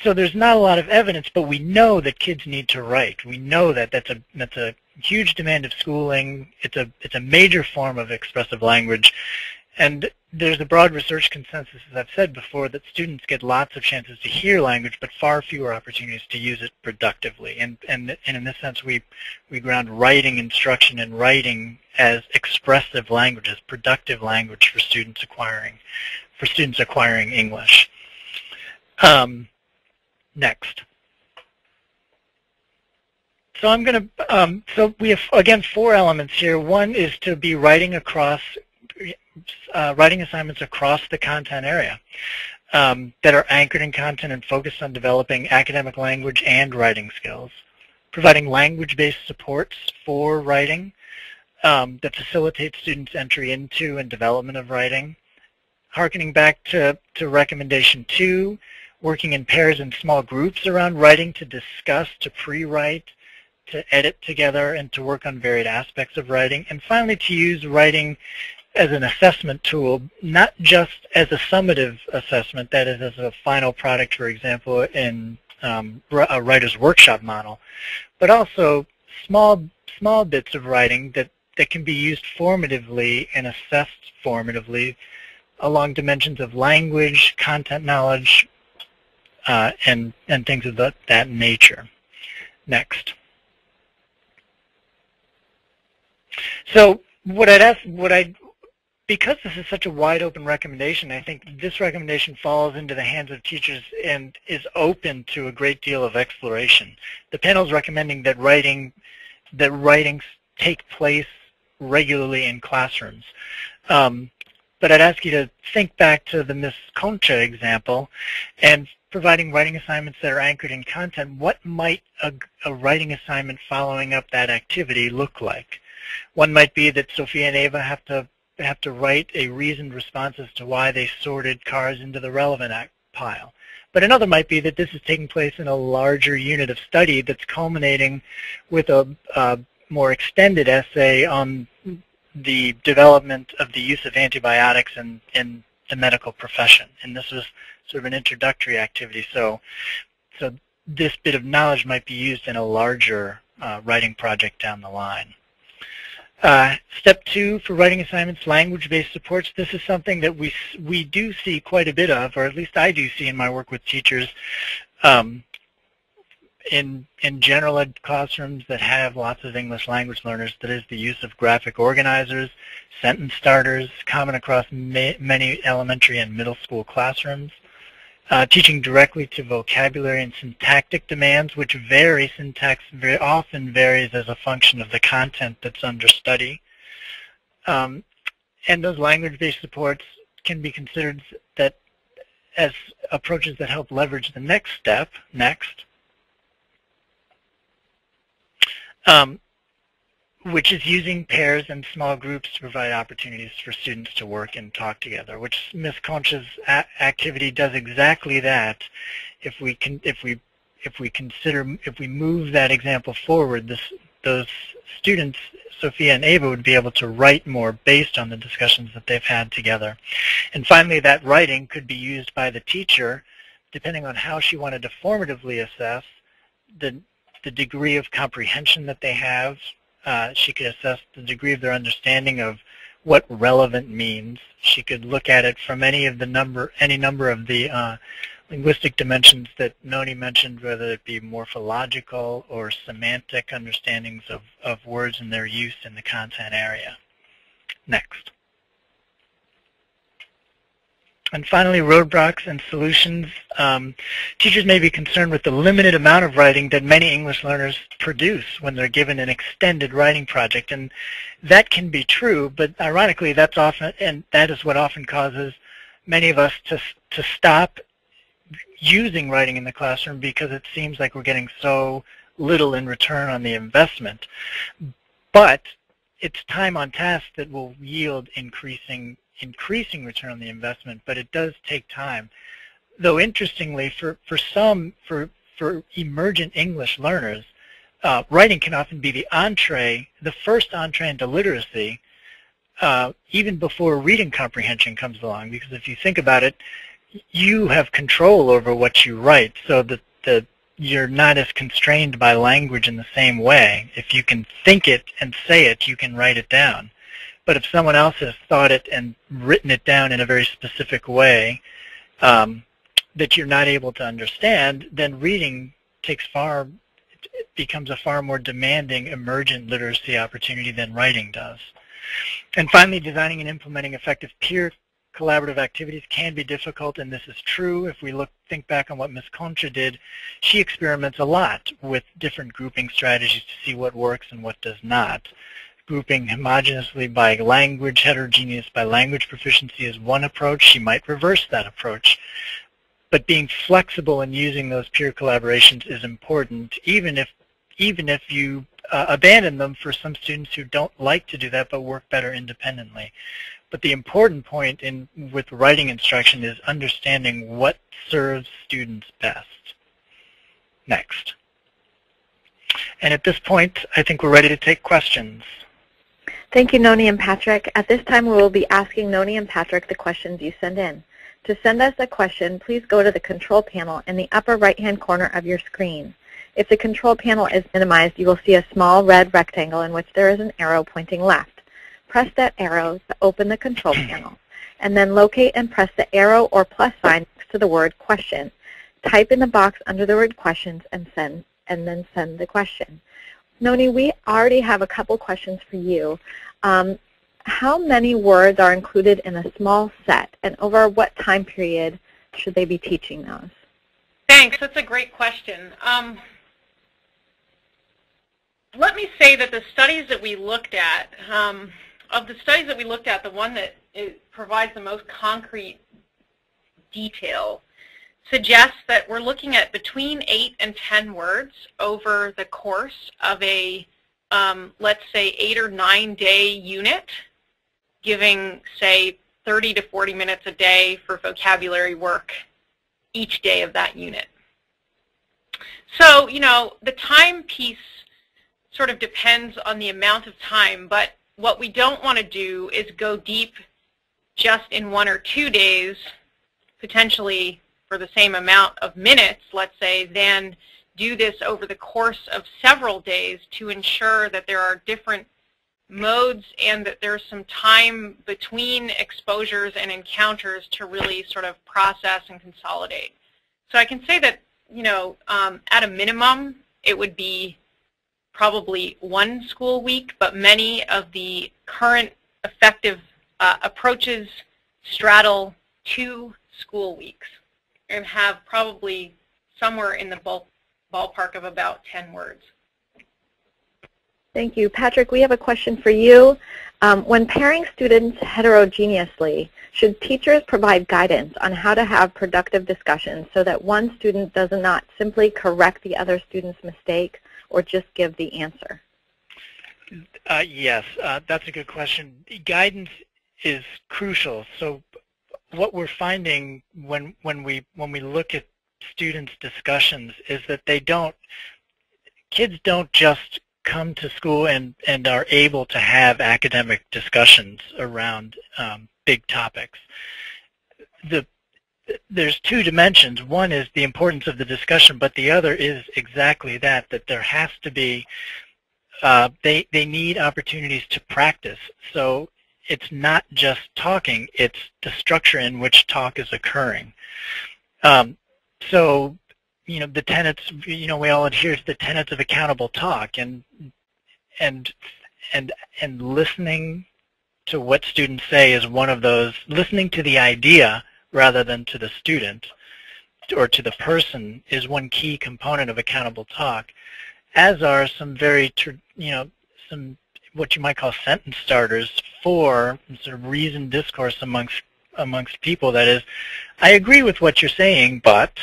there's not a lot of evidence, but we know that kids need to write. We know that that's a huge demand of schooling. It's a major form of expressive language, and there's a broad research consensus, as I've said before, that students get lots of chances to hear language, but far fewer opportunities to use it productively. And in this sense, we ground writing instruction and writing as expressive language, as productive language for students acquiring English. Next. So I'm going to, so we have, again, 4 elements here. One is to be writing assignments across the content area that are anchored in content and focused on developing academic language and writing skills. Providing language-based supports for writing that facilitate students' entry into and development of writing. Harkening back to recommendation 2, working in pairs and small groups around writing to discuss, to pre-write, to edit together, and to work on varied aspects of writing. And finally, to use writing as an assessment tool, not just as a summative assessment, that is as a final product, for example, in a writer's workshop model, but also small bits of writing that can be used formatively and assessed formatively along dimensions of language, content knowledge, and things of that nature. Next. So what I'd because this is such a wide open recommendation, I think this recommendation falls into the hands of teachers and is open to a great deal of exploration. The panel is recommending that writings take place regularly in classrooms. But I'd ask you to think back to the Miss Concha example and providing writing assignments that are anchored in content. What might a writing assignment following up that activity look like? One might be that Sophia and Ava have to write a reasoned response as to why they sorted cars into the relevant pile. But another might be that this is taking place in a larger unit of study that's culminating with a more extended essay on the development of the use of antibiotics in the medical profession. And this was sort of an introductory activity. So this bit of knowledge might be used in a larger writing project down the line. Step 2 for writing assignments, language-based supports. This is something that we do see quite a bit of, or at least I do see in my work with teachers in general ed classrooms that have lots of English language learners. That is the use of graphic organizers, sentence starters, common across many elementary and middle school classrooms. Teaching directly to vocabulary and syntactic demands, which vary. Syntax very often varies as a function of the content that's under study. And those language-based supports can be considered as approaches that help leverage the next step, which is using pairs and small groups to provide opportunities for students to work and talk together, which Ms. Concha's activity does exactly that. If we move that example forward, those students, Sophia and Ava, would be able to write more based on the discussions that they've had together. And finally, that writing could be used by the teacher, depending on how she wanted to formatively assess the degree of comprehension that they have. She could assess the degree of their understanding of what relevant means. She could look at it from any number of the linguistic dimensions that Noni mentioned, whether it be morphological or semantic understandings of words and their use in the content area. Next. And finally, roadblocks and solutions. Teachers may be concerned with the limited amount of writing that many English learners produce when they're given an extended writing project. And that can be true, but ironically, that is what often causes many of us to stop using writing in the classroom, because it seems like we're getting so little in return on the investment. But it's time on task that will yield increasing return on the investment, but it does take time. Though interestingly, for emergent English learners, writing can often be the first entree into literacy, even before reading comprehension comes along. Because if you think about it, you have control over what you write, so that you're not as constrained by language in the same way. If you can think it and say it, you can write it down. But if someone else has thought it and written it down in a very specific way that you're not able to understand, then reading becomes a far more demanding emergent literacy opportunity than writing does. And finally, designing and implementing effective peer collaborative activities can be difficult, and this is true. If we think back on what Ms. Concha did, she experiments a lot with different grouping strategies to see what works and what does not. Grouping homogeneously by language, heterogeneous by language proficiency is one approach. She might reverse that approach. But being flexible in using those peer collaborations is important, even if you abandon them for some students who don't like to do that but work better independently. But the important point with writing instruction is understanding what serves students best. Next. And at this point, I think we're ready to take questions. Thank you, Noni and Patrick. At this time, we will be asking Noni and Patrick the questions you send in. To send us a question, please go to the control panel in the upper right-hand corner of your screen. If the control panel is minimized, you will see a small red rectangle in which there is an arrow pointing left. Press that arrow to open the control panel, and then locate and press the arrow or plus sign next to the word question. Type in the box under the word questions and then send the question. Noni, we already have a couple questions for you. how many words are included in a small set, and over what time period should they be teaching those? Thanks. That's a great question. Let me say that the studies that we looked at, the one that provides the most concrete detail suggests that we're looking at between 8 and 10 words over the course of a, let's say, 8 or 9 day unit, giving, say, 30 to 40 minutes a day for vocabulary work each day of that unit. So, you know, the time piece sort of depends on the amount of time, but what we don't want to do is go deep just in 1 or 2 days, potentially for the same amount of minutes, let's say, then do this over the course of several days to ensure that there are different modes and that there's some time between exposures and encounters to really sort of process and consolidate. So I can say that, you know, at a minimum, it would be probably 1 school week, but many of the current effective approaches straddle 2 school weeks and have probably somewhere in the ballpark of about 10 words. Thank you. Patrick, we have a question for you. When pairing students heterogeneously, should teachers provide guidance on how to have productive discussions so that one student does not simply correct the other student's mistake or just give the answer? Yes, that's a good question. Guidance is crucial. So what we're finding when we look at students' discussions is that kids don't just come to school and are able to have academic discussions around big topics. There's 2 dimensions. One is the importance of the discussion, but the other is exactly that there has to be, they need opportunities to practice. So it's not just talking, it's the structure in which talk is occurring. So, you know, the tenets, you know, we all adhere to the tenets of accountable talk, and listening to what students say is one of those. Listening to the idea rather than to the student or to the person is one key component of accountable talk, as are some very, you know, some what you might call sentence starters for sort of reasoned discourse amongst people. That is, I agree with what you're saying, but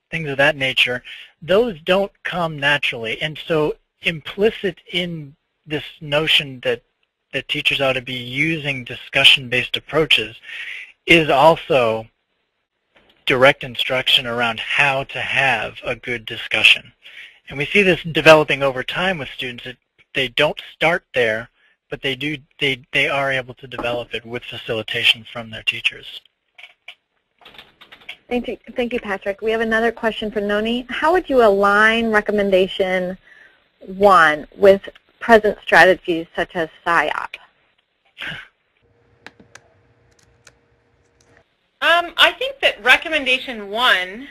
things of that nature, those don't come naturally. And so implicit in this notion that teachers ought to be using discussion-based approaches is also direct instruction around how to have a good discussion. And we see this developing over time with students. That they don't start there, but they are able to develop it with facilitation from their teachers. Thank you, Patrick. We have another question for Noni. How would you align recommendation 1 with present strategies such as PSYOP? I think that recommendation 1,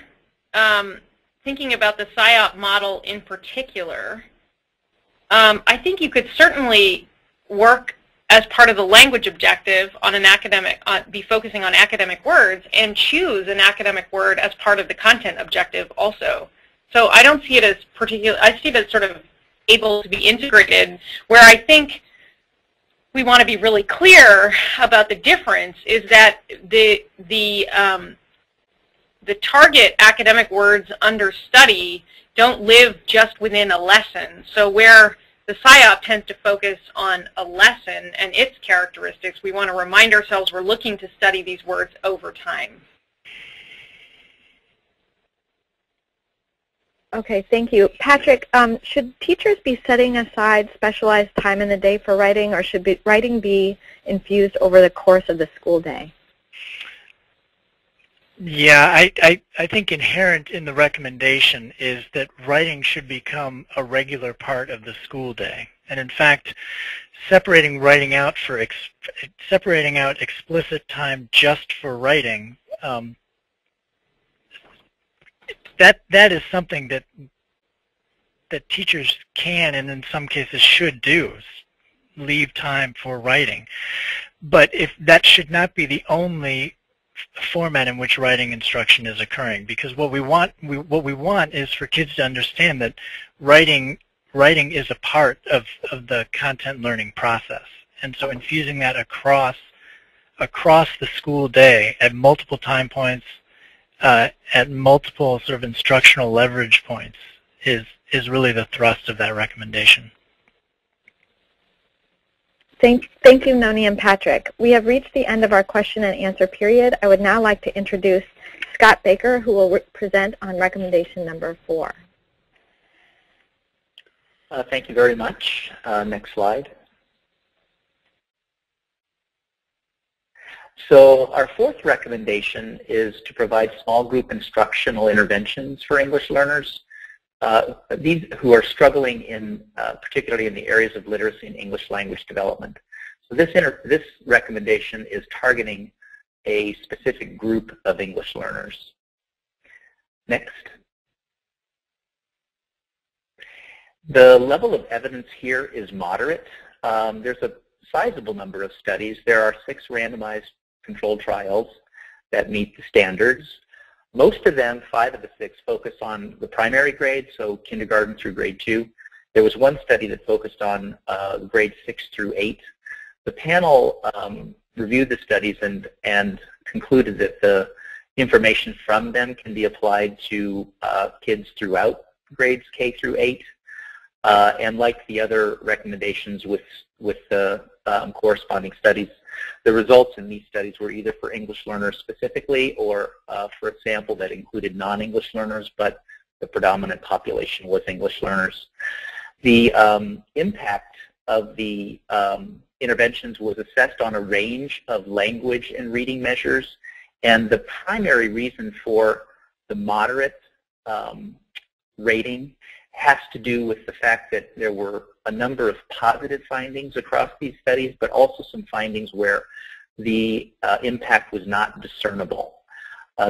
thinking about the PSYOP model in particular, I think you could certainly work as part of the language objective on an academic, be focusing on academic words, and choose an academic word as part of the content objective also. So I don't see it as particular, I see it as sort of able to be integrated. Where I think we want to be really clear about the difference is that the target academic words under study don't live just within a lesson. So where the PSYOP tends to focus on a lesson and its characteristics, we want to remind ourselves we're looking to study these words over time. Okay, thank you. Patrick, should teachers be setting aside specialized time in the day for writing, or should writing be infused over the course of the school day? Yeah, I think inherent in the recommendation is that writing should become a regular part of the school day. And in fact, separating writing out for separating out explicit time just for writing, that is something that teachers can and in some cases should do. leave time for writing. But if that should not be the only format in which writing instruction is occurring, because what we want is for kids to understand that writing is a part of the content learning process. And so infusing that across the school day at multiple time points, at multiple sort of instructional leverage points is really the thrust of that recommendation. Thank you, Noni and Patrick. We have reached the end of our question and answer period. I would now like to introduce Scott Baker, who will present on recommendation number 4. Thank you very much. Next slide. So our 4th recommendation is to provide small group instructional interventions for English learners. These who are struggling in, particularly in the areas of literacy and English language development. So this recommendation is targeting a specific group of English learners. Next. The level of evidence here is moderate. There's a sizable number of studies. There are 6 randomized controlled trials that meet the standards. Most of them, 5 of the 6, focus on the primary grade, so kindergarten through grade 2. There was one study that focused on grades 6 through 8. The panel reviewed the studies and concluded that the information from them can be applied to kids throughout grades K through 8. And like the other recommendations with the corresponding studies, the results in these studies were either for English learners specifically or for a sample that included non-English learners, but the predominant population was English learners. The impact of the interventions was assessed on a range of language and reading measures, and the primary reason for the moderate rating has to do with the fact that there were a number of positive findings across these studies, but also some findings where the impact was not discernible.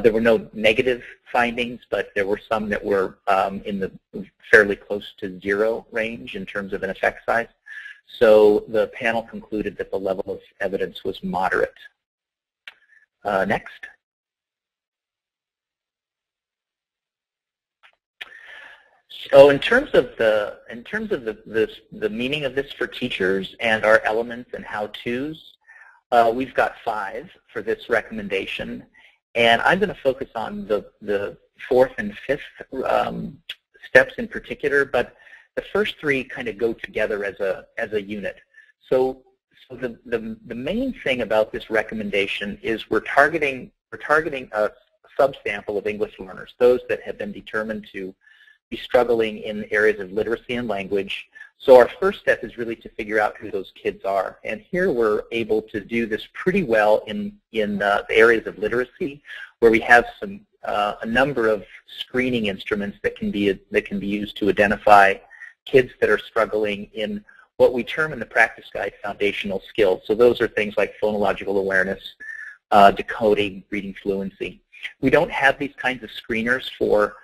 There were no negative findings, but there were some that were in the fairly close to 0 range in terms of an effect size. So the panel concluded that the level of evidence was moderate. Next. So in terms of the meaning of this for teachers and our elements and how-tos, we've got 5 for this recommendation, and I'm going to focus on the 4th and 5th steps in particular, but the first 3 kind of go together as a unit. So the main thing about this recommendation is we're targeting a subsample of English learners, those that have been determined to be struggling in areas of literacy and language. So our first step is really to figure out who those kids are. And here we're able to do this pretty well in the areas of literacy, where we have a number of screening instruments that can be used to identify kids that are struggling in what we term in the practice guide foundational skills. So those are things like phonological awareness, decoding, reading fluency. We don't have these kinds of screeners for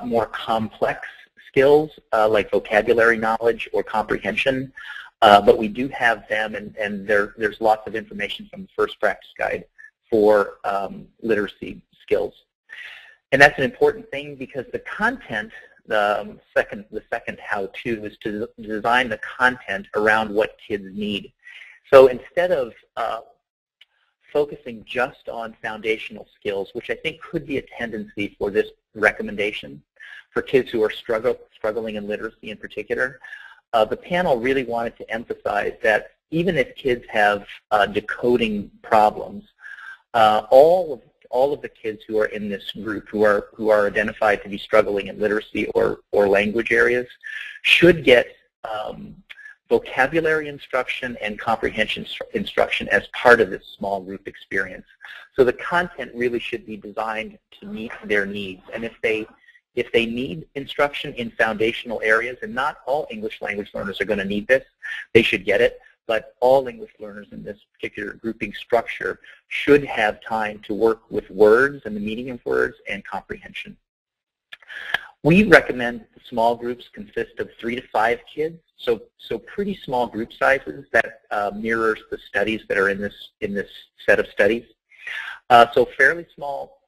more complex skills like vocabulary knowledge or comprehension, but we do have them, and there's lots of information from the first practice guide for literacy skills. And that's an important thing because the content, the second how-to is to design the content around what kids need. So instead of focusing just on foundational skills, which I think could be a tendency for this recommendation for kids who are struggling in literacy in particular, the panel really wanted to emphasize that even if kids have decoding problems, all of the kids who are in this group who are identified to be struggling in literacy or language areas should get vocabulary instruction and comprehension instruction as part of this small group experience. So the content really should be designed to meet their needs. And if they need instruction in foundational areas, and not all English language learners are going to need this, they should get it, but all English learners in this particular grouping structure should have time to work with words and the meaning of words and comprehension. We recommend small groups consist of 3 to 5 kids, So pretty small group sizes that mirrors the studies that are in this set of studies. So fairly small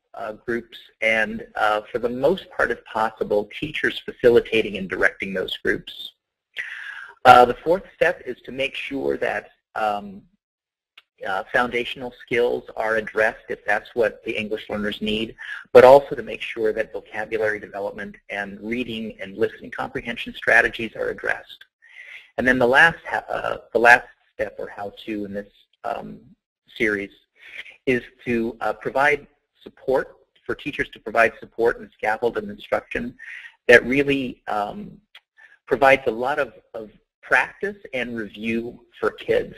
groups, and for the most part, if possible, teachers facilitating and directing those groups. The fourth step is to make sure that foundational skills are addressed if that's what the English learners need, but also to make sure that vocabulary development and reading and listening comprehension strategies are addressed. And then the last step, or how-to in this series, is to provide support, for teachers to provide support and scaffold and instruction that really provides a lot of practice and review for kids.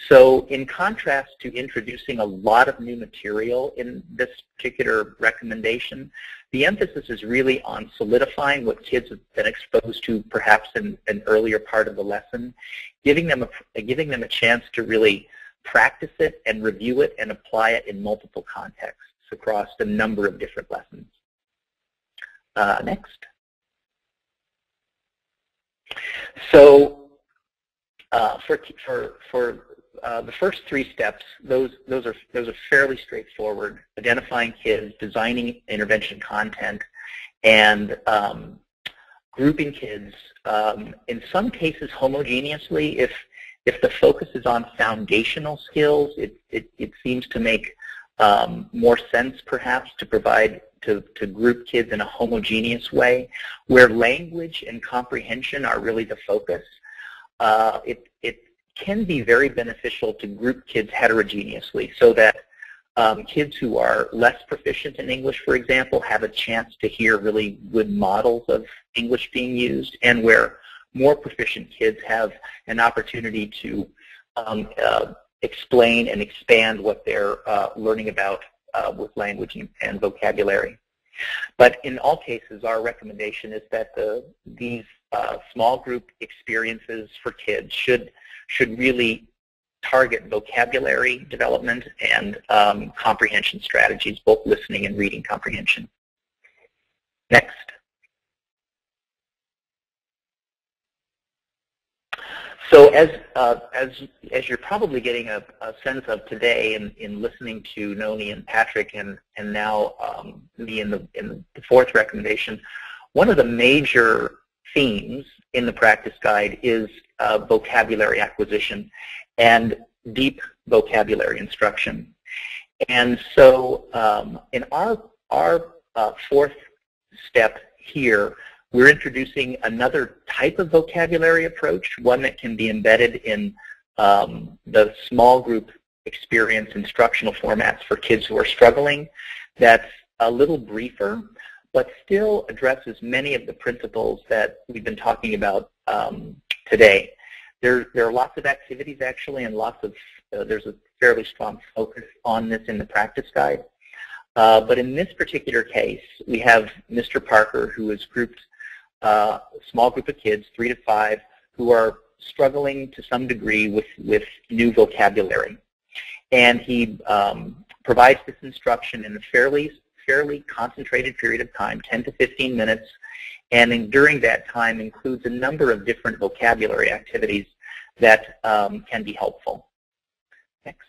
So in contrast to introducing a lot of new material in this particular recommendation, the emphasis is really on solidifying what kids have been exposed to perhaps in an earlier part of the lesson, giving them a chance to really practice it and review it and apply it in multiple contexts across a number of different lessons. Next. So for the first three steps, those are fairly straightforward: identifying kids, designing intervention content, and grouping kids. In some cases, homogeneously. If the focus is on foundational skills, it seems to make more sense, perhaps, to provide to group kids in a homogeneous way, where language and comprehension are really the focus. It can be very beneficial to group kids heterogeneously, so that kids who are less proficient in English, for example, have a chance to hear really good models of English being used, and where more proficient kids have an opportunity to explain and expand what they're learning about with language and vocabulary. But in all cases, our recommendation is that these small group experiences for kids should really target vocabulary development and comprehension strategies, both listening and reading comprehension. Next. So as you're probably getting a sense of today in listening to Noni and Patrick and now me in the fourth recommendation, one of the major themes in the practice guide is vocabulary acquisition and deep vocabulary instruction. And so in our fourth step here, we're introducing another type of vocabulary approach, one that can be embedded in the small group experience instructional formats for kids who are struggling, that's a little briefer, but still addresses many of the principles that we've been talking about today. There are lots of activities, actually, and lots of there's a fairly strong focus on this in the practice guide. But in this particular case, we have Mr. Parker, who has grouped a small group of kids, 3 to 5, who are struggling to some degree with new vocabulary. And he provides this instruction in a fairly concentrated period of time, 10 to 15 minutes, and during that time includes a number of different vocabulary activities that can be helpful. Next.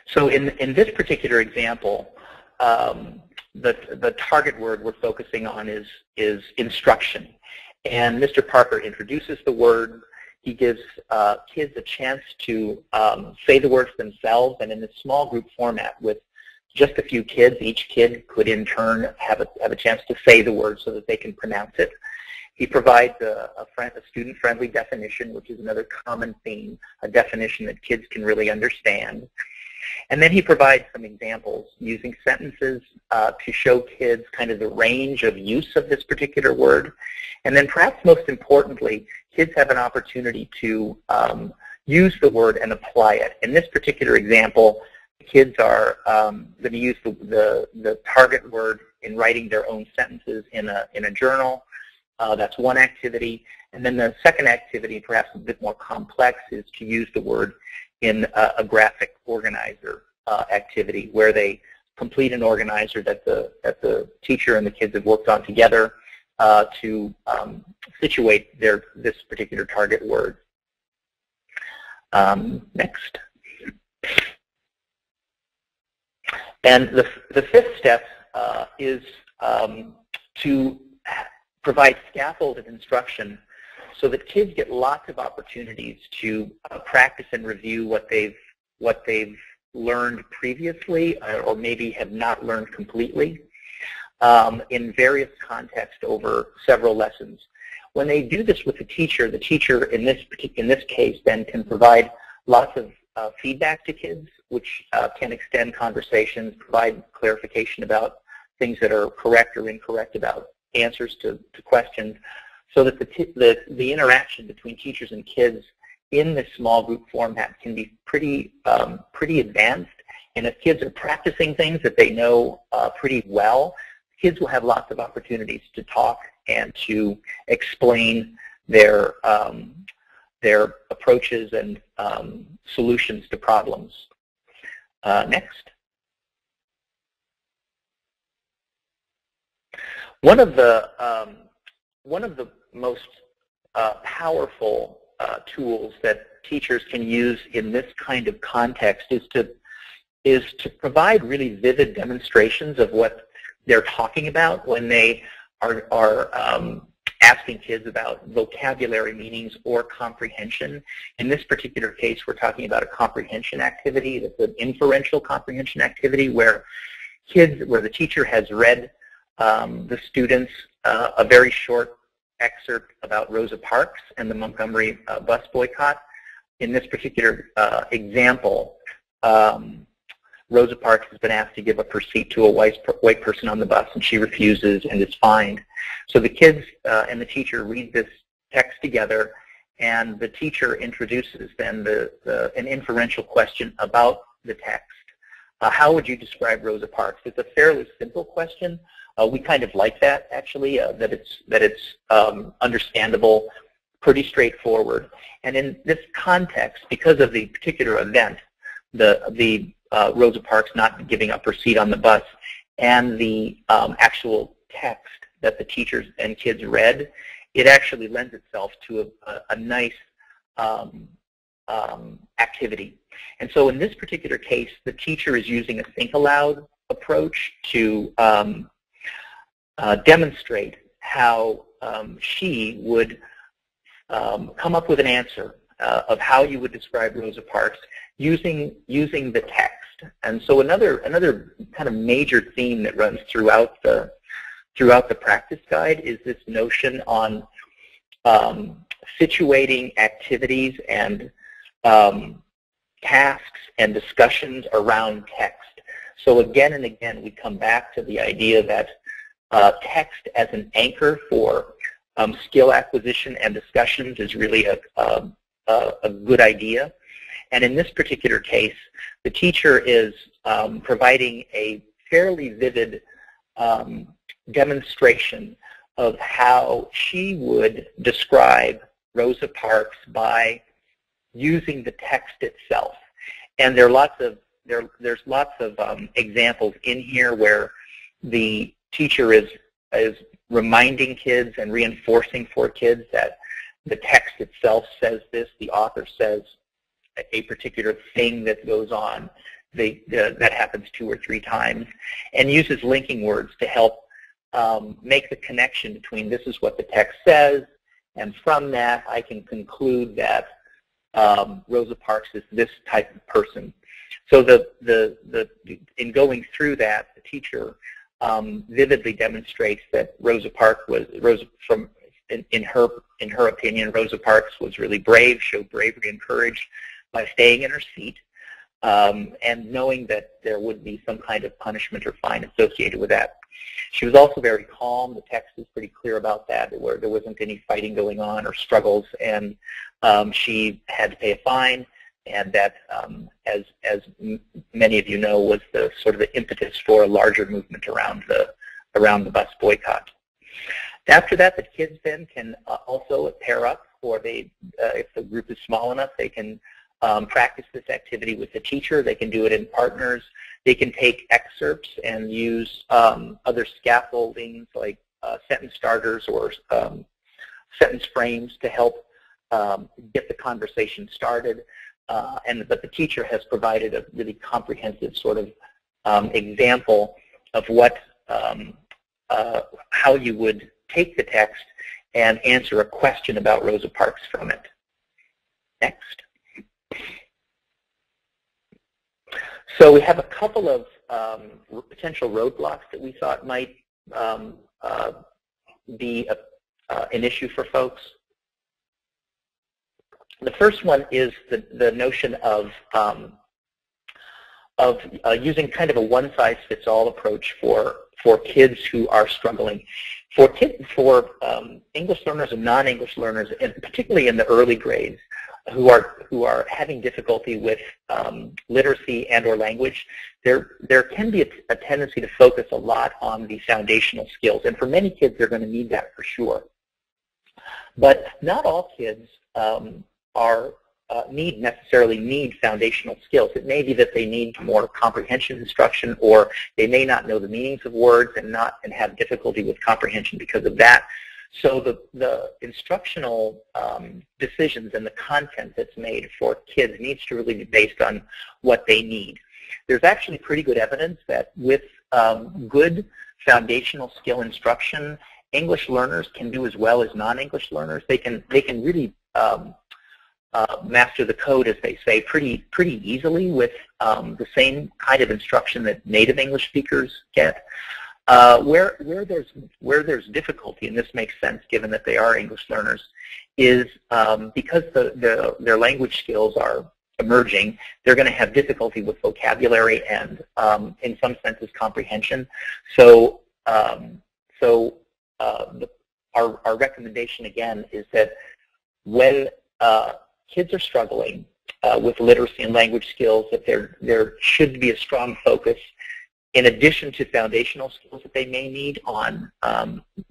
So in this particular example, the target word we're focusing on is instruction. And Mr. Parker introduces the word. He gives kids a chance to say the words themselves, and in this small group format with just a few kids, each kid could in turn have a chance to say the word so that they can pronounce it. He provides a student-friendly definition, which is another common theme, a definition that kids can really understand. And then he provides some examples using sentences to show kids kind of the range of use of this particular word. And then perhaps most importantly, kids have an opportunity to use the word and apply it. In this particular example, kids are going to use the target word in writing their own sentences in a journal. That's one activity. And then the second activity, perhaps a bit more complex, is to use the word in a graphic organizer activity where they complete an organizer that the teacher and the kids have worked on together to situate this particular target word. Next. And the fifth step is to provide scaffolded instruction so that kids get lots of opportunities to practice and review what they've learned previously or maybe have not learned completely in various contexts over several lessons. When they do this with the teacher in this case then can provide lots of feedback to kids, which can extend conversations, provide clarification about things that are correct or incorrect about answers to questions, so that the interaction between teachers and kids in this small group format can be pretty advanced. And if kids are practicing things that they know pretty well, kids will have lots of opportunities to talk and to explain their approaches and solutions to problems. Next. One of the most powerful tools that teachers can use in this kind of context is to provide really vivid demonstrations of what they're talking about when they are asking kids about vocabulary meanings or comprehension. In this particular case, we're talking about a comprehension activity. That's an inferential comprehension activity where the teacher has read the students a very short excerpt about Rosa Parks and the Montgomery bus boycott. In this particular example, Rosa Parks has been asked to give up her seat to a white person on the bus, and she refuses and is fined. So the kids and the teacher read this text together, and the teacher introduces then an inferential question about the text. How would you describe Rosa Parks? It's a fairly simple question. We kind of like that, actually, that it's understandable, pretty straightforward. And in this context, because of the particular event, the Rosa Parks not giving up her seat on the bus, and the actual text that the teachers and kids read, it actually lends itself to a nice activity. And so in this particular case, the teacher is using a think aloud approach to demonstrate how she would come up with an answer of how you would describe Rosa Parks using the text. And so another kind of major theme that runs throughout the practice guide is this notion on situating activities and tasks and discussions around text. So again and again, we come back to the idea that text as an anchor for skill acquisition and discussions is really a good idea. And in this particular case, the teacher is providing a fairly vivid demonstration of how she would describe Rosa Parks by using the text itself. And there's lots of examples in here where the teacher is reminding kids and reinforcing for kids that the text itself says this, the author says a particular thing that goes on, that happens 2 or 3 times, and uses linking words to help make the connection between this is what the text says, and from that I can conclude that Rosa Parks is this type of person. So in going through that, the teacher vividly demonstrates that Rosa Parks was in her opinion, Rosa Parks was really brave, showed bravery and courage by staying in her seat, and knowing that there would be some kind of punishment or fine associated with that. She was also very calm. The text is pretty clear about that, where there wasn't any fighting going on or struggles, and she had to pay a fine, and that, as many of you know, was the sort of the impetus for a larger movement around the bus boycott. After that, the kids then can also pair up, or if the group is small enough, they can practice this activity with the teacher. They can do it in partners. They can take excerpts and use other scaffoldings like sentence starters or sentence frames to help get the conversation started. But the teacher has provided a really comprehensive sort of example of what, how you would take the text and answer a question about Rosa Parks from it. Next. So we have a couple of potential roadblocks that we thought might be an issue for folks. The first one is the notion of using kind of a one-size-fits-all approach for kids who are struggling. For English learners and non-English learners, and particularly in the early grades, who are having difficulty with literacy and or language, there can be a tendency to focus a lot on the foundational skills, and for many kids they're going to need that for sure. But not all kids necessarily need foundational skills. It may be that they need more comprehension instruction, or they may not know the meanings of words and have difficulty with comprehension because of that. So the instructional decisions and the content that's made for kids needs to really be based on what they need. There's actually pretty good evidence that with good foundational skill instruction, English learners can do as well as non-English learners. They can really master the code, as they say, pretty easily with the same kind of instruction that native English speakers get. Where there's difficulty, and this makes sense given that they are English learners, is because their language skills are emerging, they're going to have difficulty with vocabulary and, in some senses, comprehension. So, our recommendation again is that when kids are struggling with literacy and language skills, that there should be a strong focus, in addition to foundational skills that they may need, on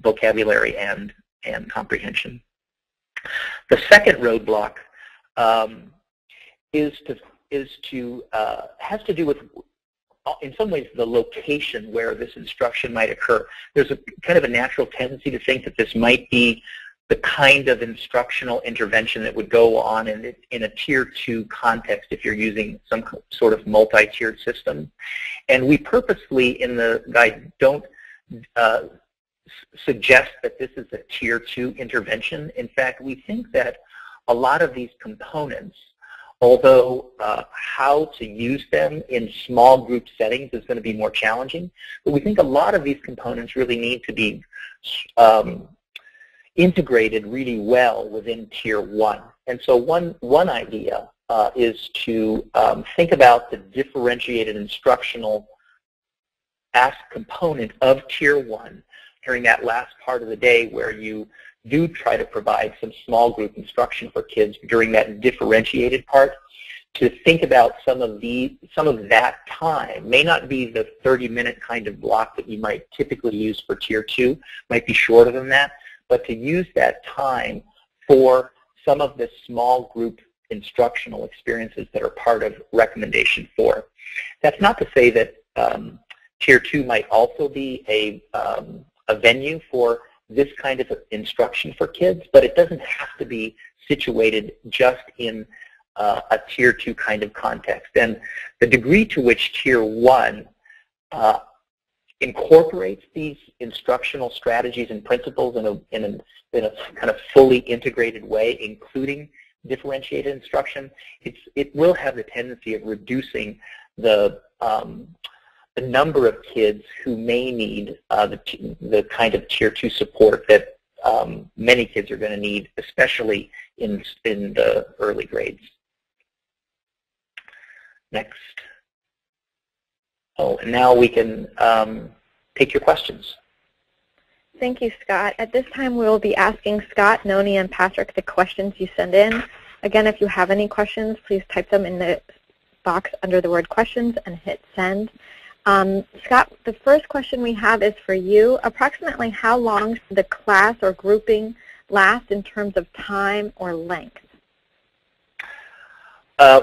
vocabulary and comprehension. The second roadblock has to do with, in some ways, the location where this instruction might occur. There's a kind of a natural tendency to think that this might be the kind of instructional intervention that would go on in a Tier 2 context if you're using some sort of multi-tiered system. And we purposely in the guide don't suggest that this is a Tier 2 intervention. In fact, we think that a lot of these components, although how to use them in small group settings is going to be more challenging, but we think a lot of these components really need to be integrated really well within Tier 1. And so one idea is to think about the differentiated instructional component of Tier 1 during that last part of the day where you do try to provide some small group instruction for kids during that differentiated part. To think about some of that time may not be the 30-minute kind of block that you might typically use for Tier 2, might be shorter than that, but to use that time for some of the small group instructional experiences that are part of recommendation 4. That's not to say that Tier 2 might also be a venue for this kind of instruction for kids, but it doesn't have to be situated just in a Tier 2 kind of context. And the degree to which Tier 1 incorporates these instructional strategies and principles in a kind of fully integrated way, including differentiated instruction, it will have the tendency of reducing the number of kids who may need the kind of Tier 2 support that many kids are going to need, especially in the early grades. Next. Oh, and now we can take your questions. Thank you, Scott. At this time, we will be asking Scott, Noni, and Patrick the questions you send in. Again, if you have any questions, please type them in the box under the word questions and hit send. Scott, the first question we have is for you. Approximately how long should the class or grouping last in terms of time or length?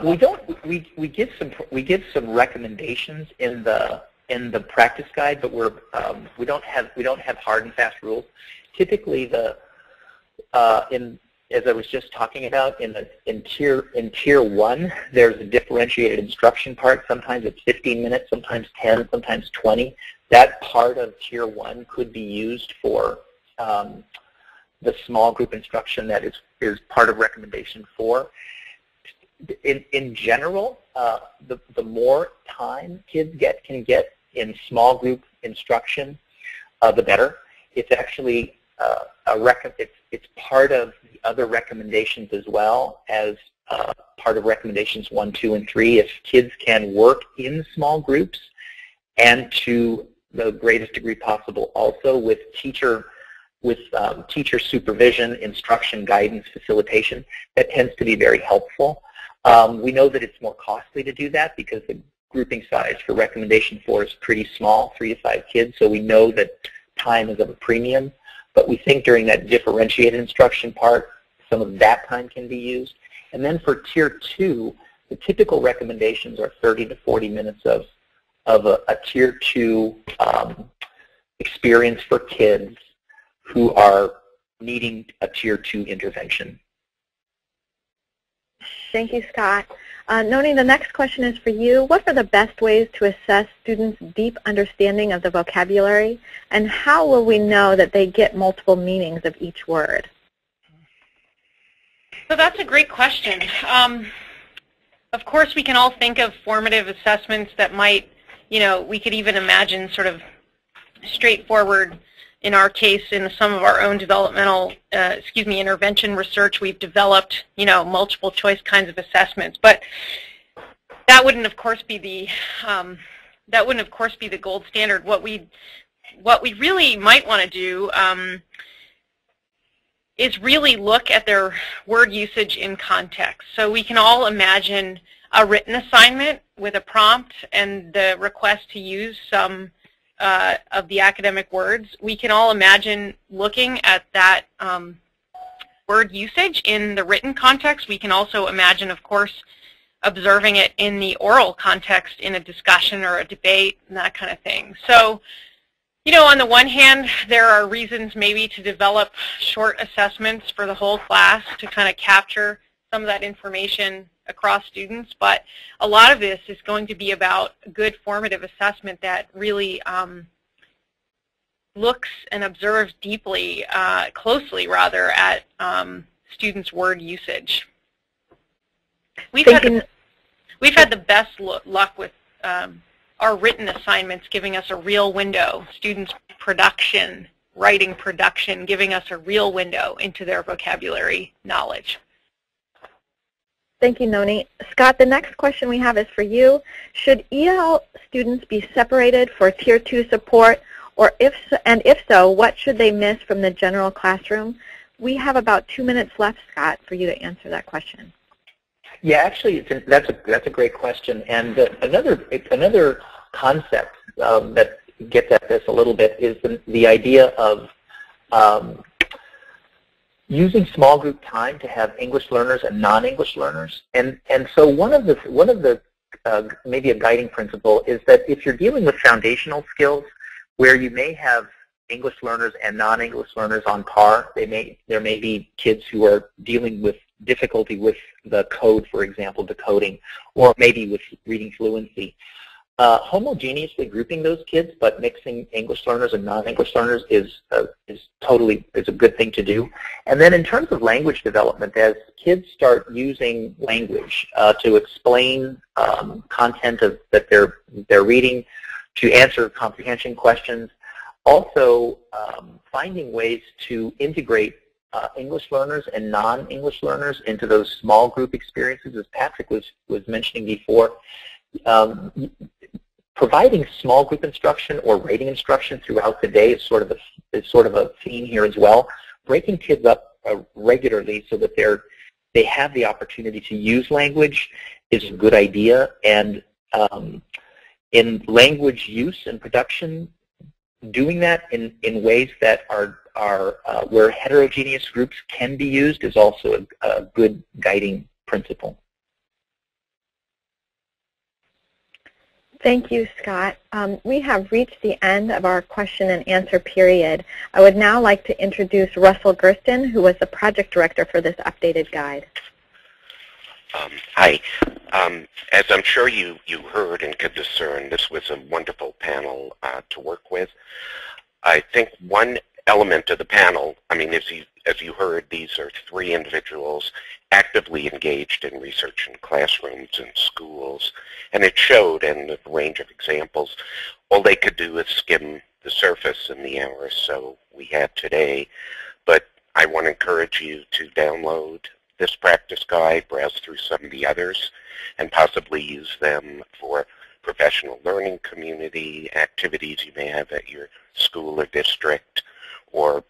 We don't. We give some recommendations in the practice guide, but we don't have hard and fast rules. Typically, as I was just talking about, in tier 1, there's a differentiated instruction part. Sometimes it's 15 minutes, sometimes 10, sometimes 20. That part of tier 1 could be used for the small group instruction that is part of recommendation 4. In general, the more time kids can get in small group instruction, the better. It's actually it's part of the other recommendations as well as part of recommendations 1, 2, and 3. If kids can work in small groups and to the greatest degree possible also with teacher supervision, instruction, guidance, facilitation, that tends to be very helpful. We know that it's more costly to do that because the grouping size for recommendation 4 is pretty small, 3 to 5 kids, so we know that time is of a premium. But we think during that differentiated instruction part, some of that time can be used. And then for tier 2, the typical recommendations are 30 to 40 minutes of a tier 2 experience for kids who are needing a tier 2 intervention. Thank you, Scott. Noni, the next question is for you. What are the best ways to assess students' deep understanding of the vocabulary, and how will we know that they get multiple meanings of each word? So that's a great question. Of course, we can all think of formative assessments that might, we could even imagine sort of straightforward. In our case, in some of our own developmental, intervention research, we've developed, multiple choice kinds of assessments. But that wouldn't, of course, be the gold standard. What we really might want to do is really look at their word usage in context. So we can all imagine a written assignment with a prompt and the request to use some of the academic words. We can all imagine looking at that word usage in the written context. We can also imagine, of course, observing it in the oral context in a discussion or a debate and that kind of thing. So, on the one hand, there are reasons maybe to develop short assessments for the whole class to kind of capture some of that information across students, but a lot of this is going to be about good formative assessment that really looks and observes deeply, closely rather, at students' word usage. We've had the best luck with our written assignments giving us a real window, students' production, writing production, giving us a real window into their vocabulary knowledge. Thank you, Noni. Scott, the next question we have is for you. Should EL students be separated for Tier 2 support, or if so, what should they miss from the general classroom? We have about 2 minutes left, Scott, for you to answer that question. Yeah, actually, that's a great question. And another concept that gets at this a little bit is the idea of using small group time to have English learners and non-English learners. And so one of the maybe a guiding principle is that if you're dealing with foundational skills where you may have English learners and non-English learners on par, there may be kids who are dealing with difficulty with the code, for example, decoding, or maybe with reading fluency. Homogeneously grouping those kids, but mixing English learners and non-English learners is a good thing to do. And then in terms of language development, as kids start using language to explain content that they're reading, to answer comprehension questions, also finding ways to integrate English learners and non-English learners into those small group experiences, as Patrick was mentioning before. Providing small group instruction or rating instruction throughout the day is sort of a theme here as well. Breaking kids up regularly so that they have the opportunity to use language is a good idea. And in language use and production, doing that in ways that are where heterogeneous groups can be used is also a good guiding principle. Thank you, Scott. We have reached the end of our question and answer period. I would now like to introduce Russell Gersten, who was the project director for this updated guide. Hi. As I'm sure you heard and could discern, this was a wonderful panel to work with. I think one element of the panel, I mean, as you heard, these are 3 individuals actively engaged in research in classrooms and schools, and it showed in a range of examples. All they could do is skim the surface in the hour or so we had today, but I want to encourage you to download this practice guide, browse through some of the others, and possibly use them for professional learning community activities you may have at your school or district, or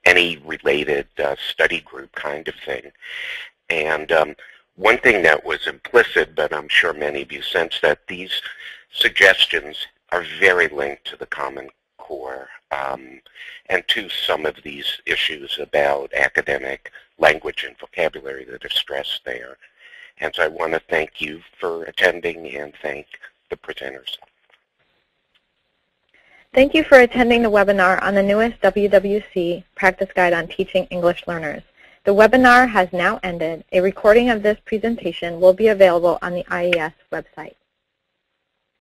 any related study group kind of thing. And one thing that was implicit, but I'm sure many of you sense, that these suggestions are very linked to the Common Core and to some of these issues about academic language and vocabulary that are stressed there. And so I want to thank you for attending and thank the presenters. Thank you for attending the webinar on the newest WWC Practice Guide on Teaching English Learners. The webinar has now ended. A recording of this presentation will be available on the IES website.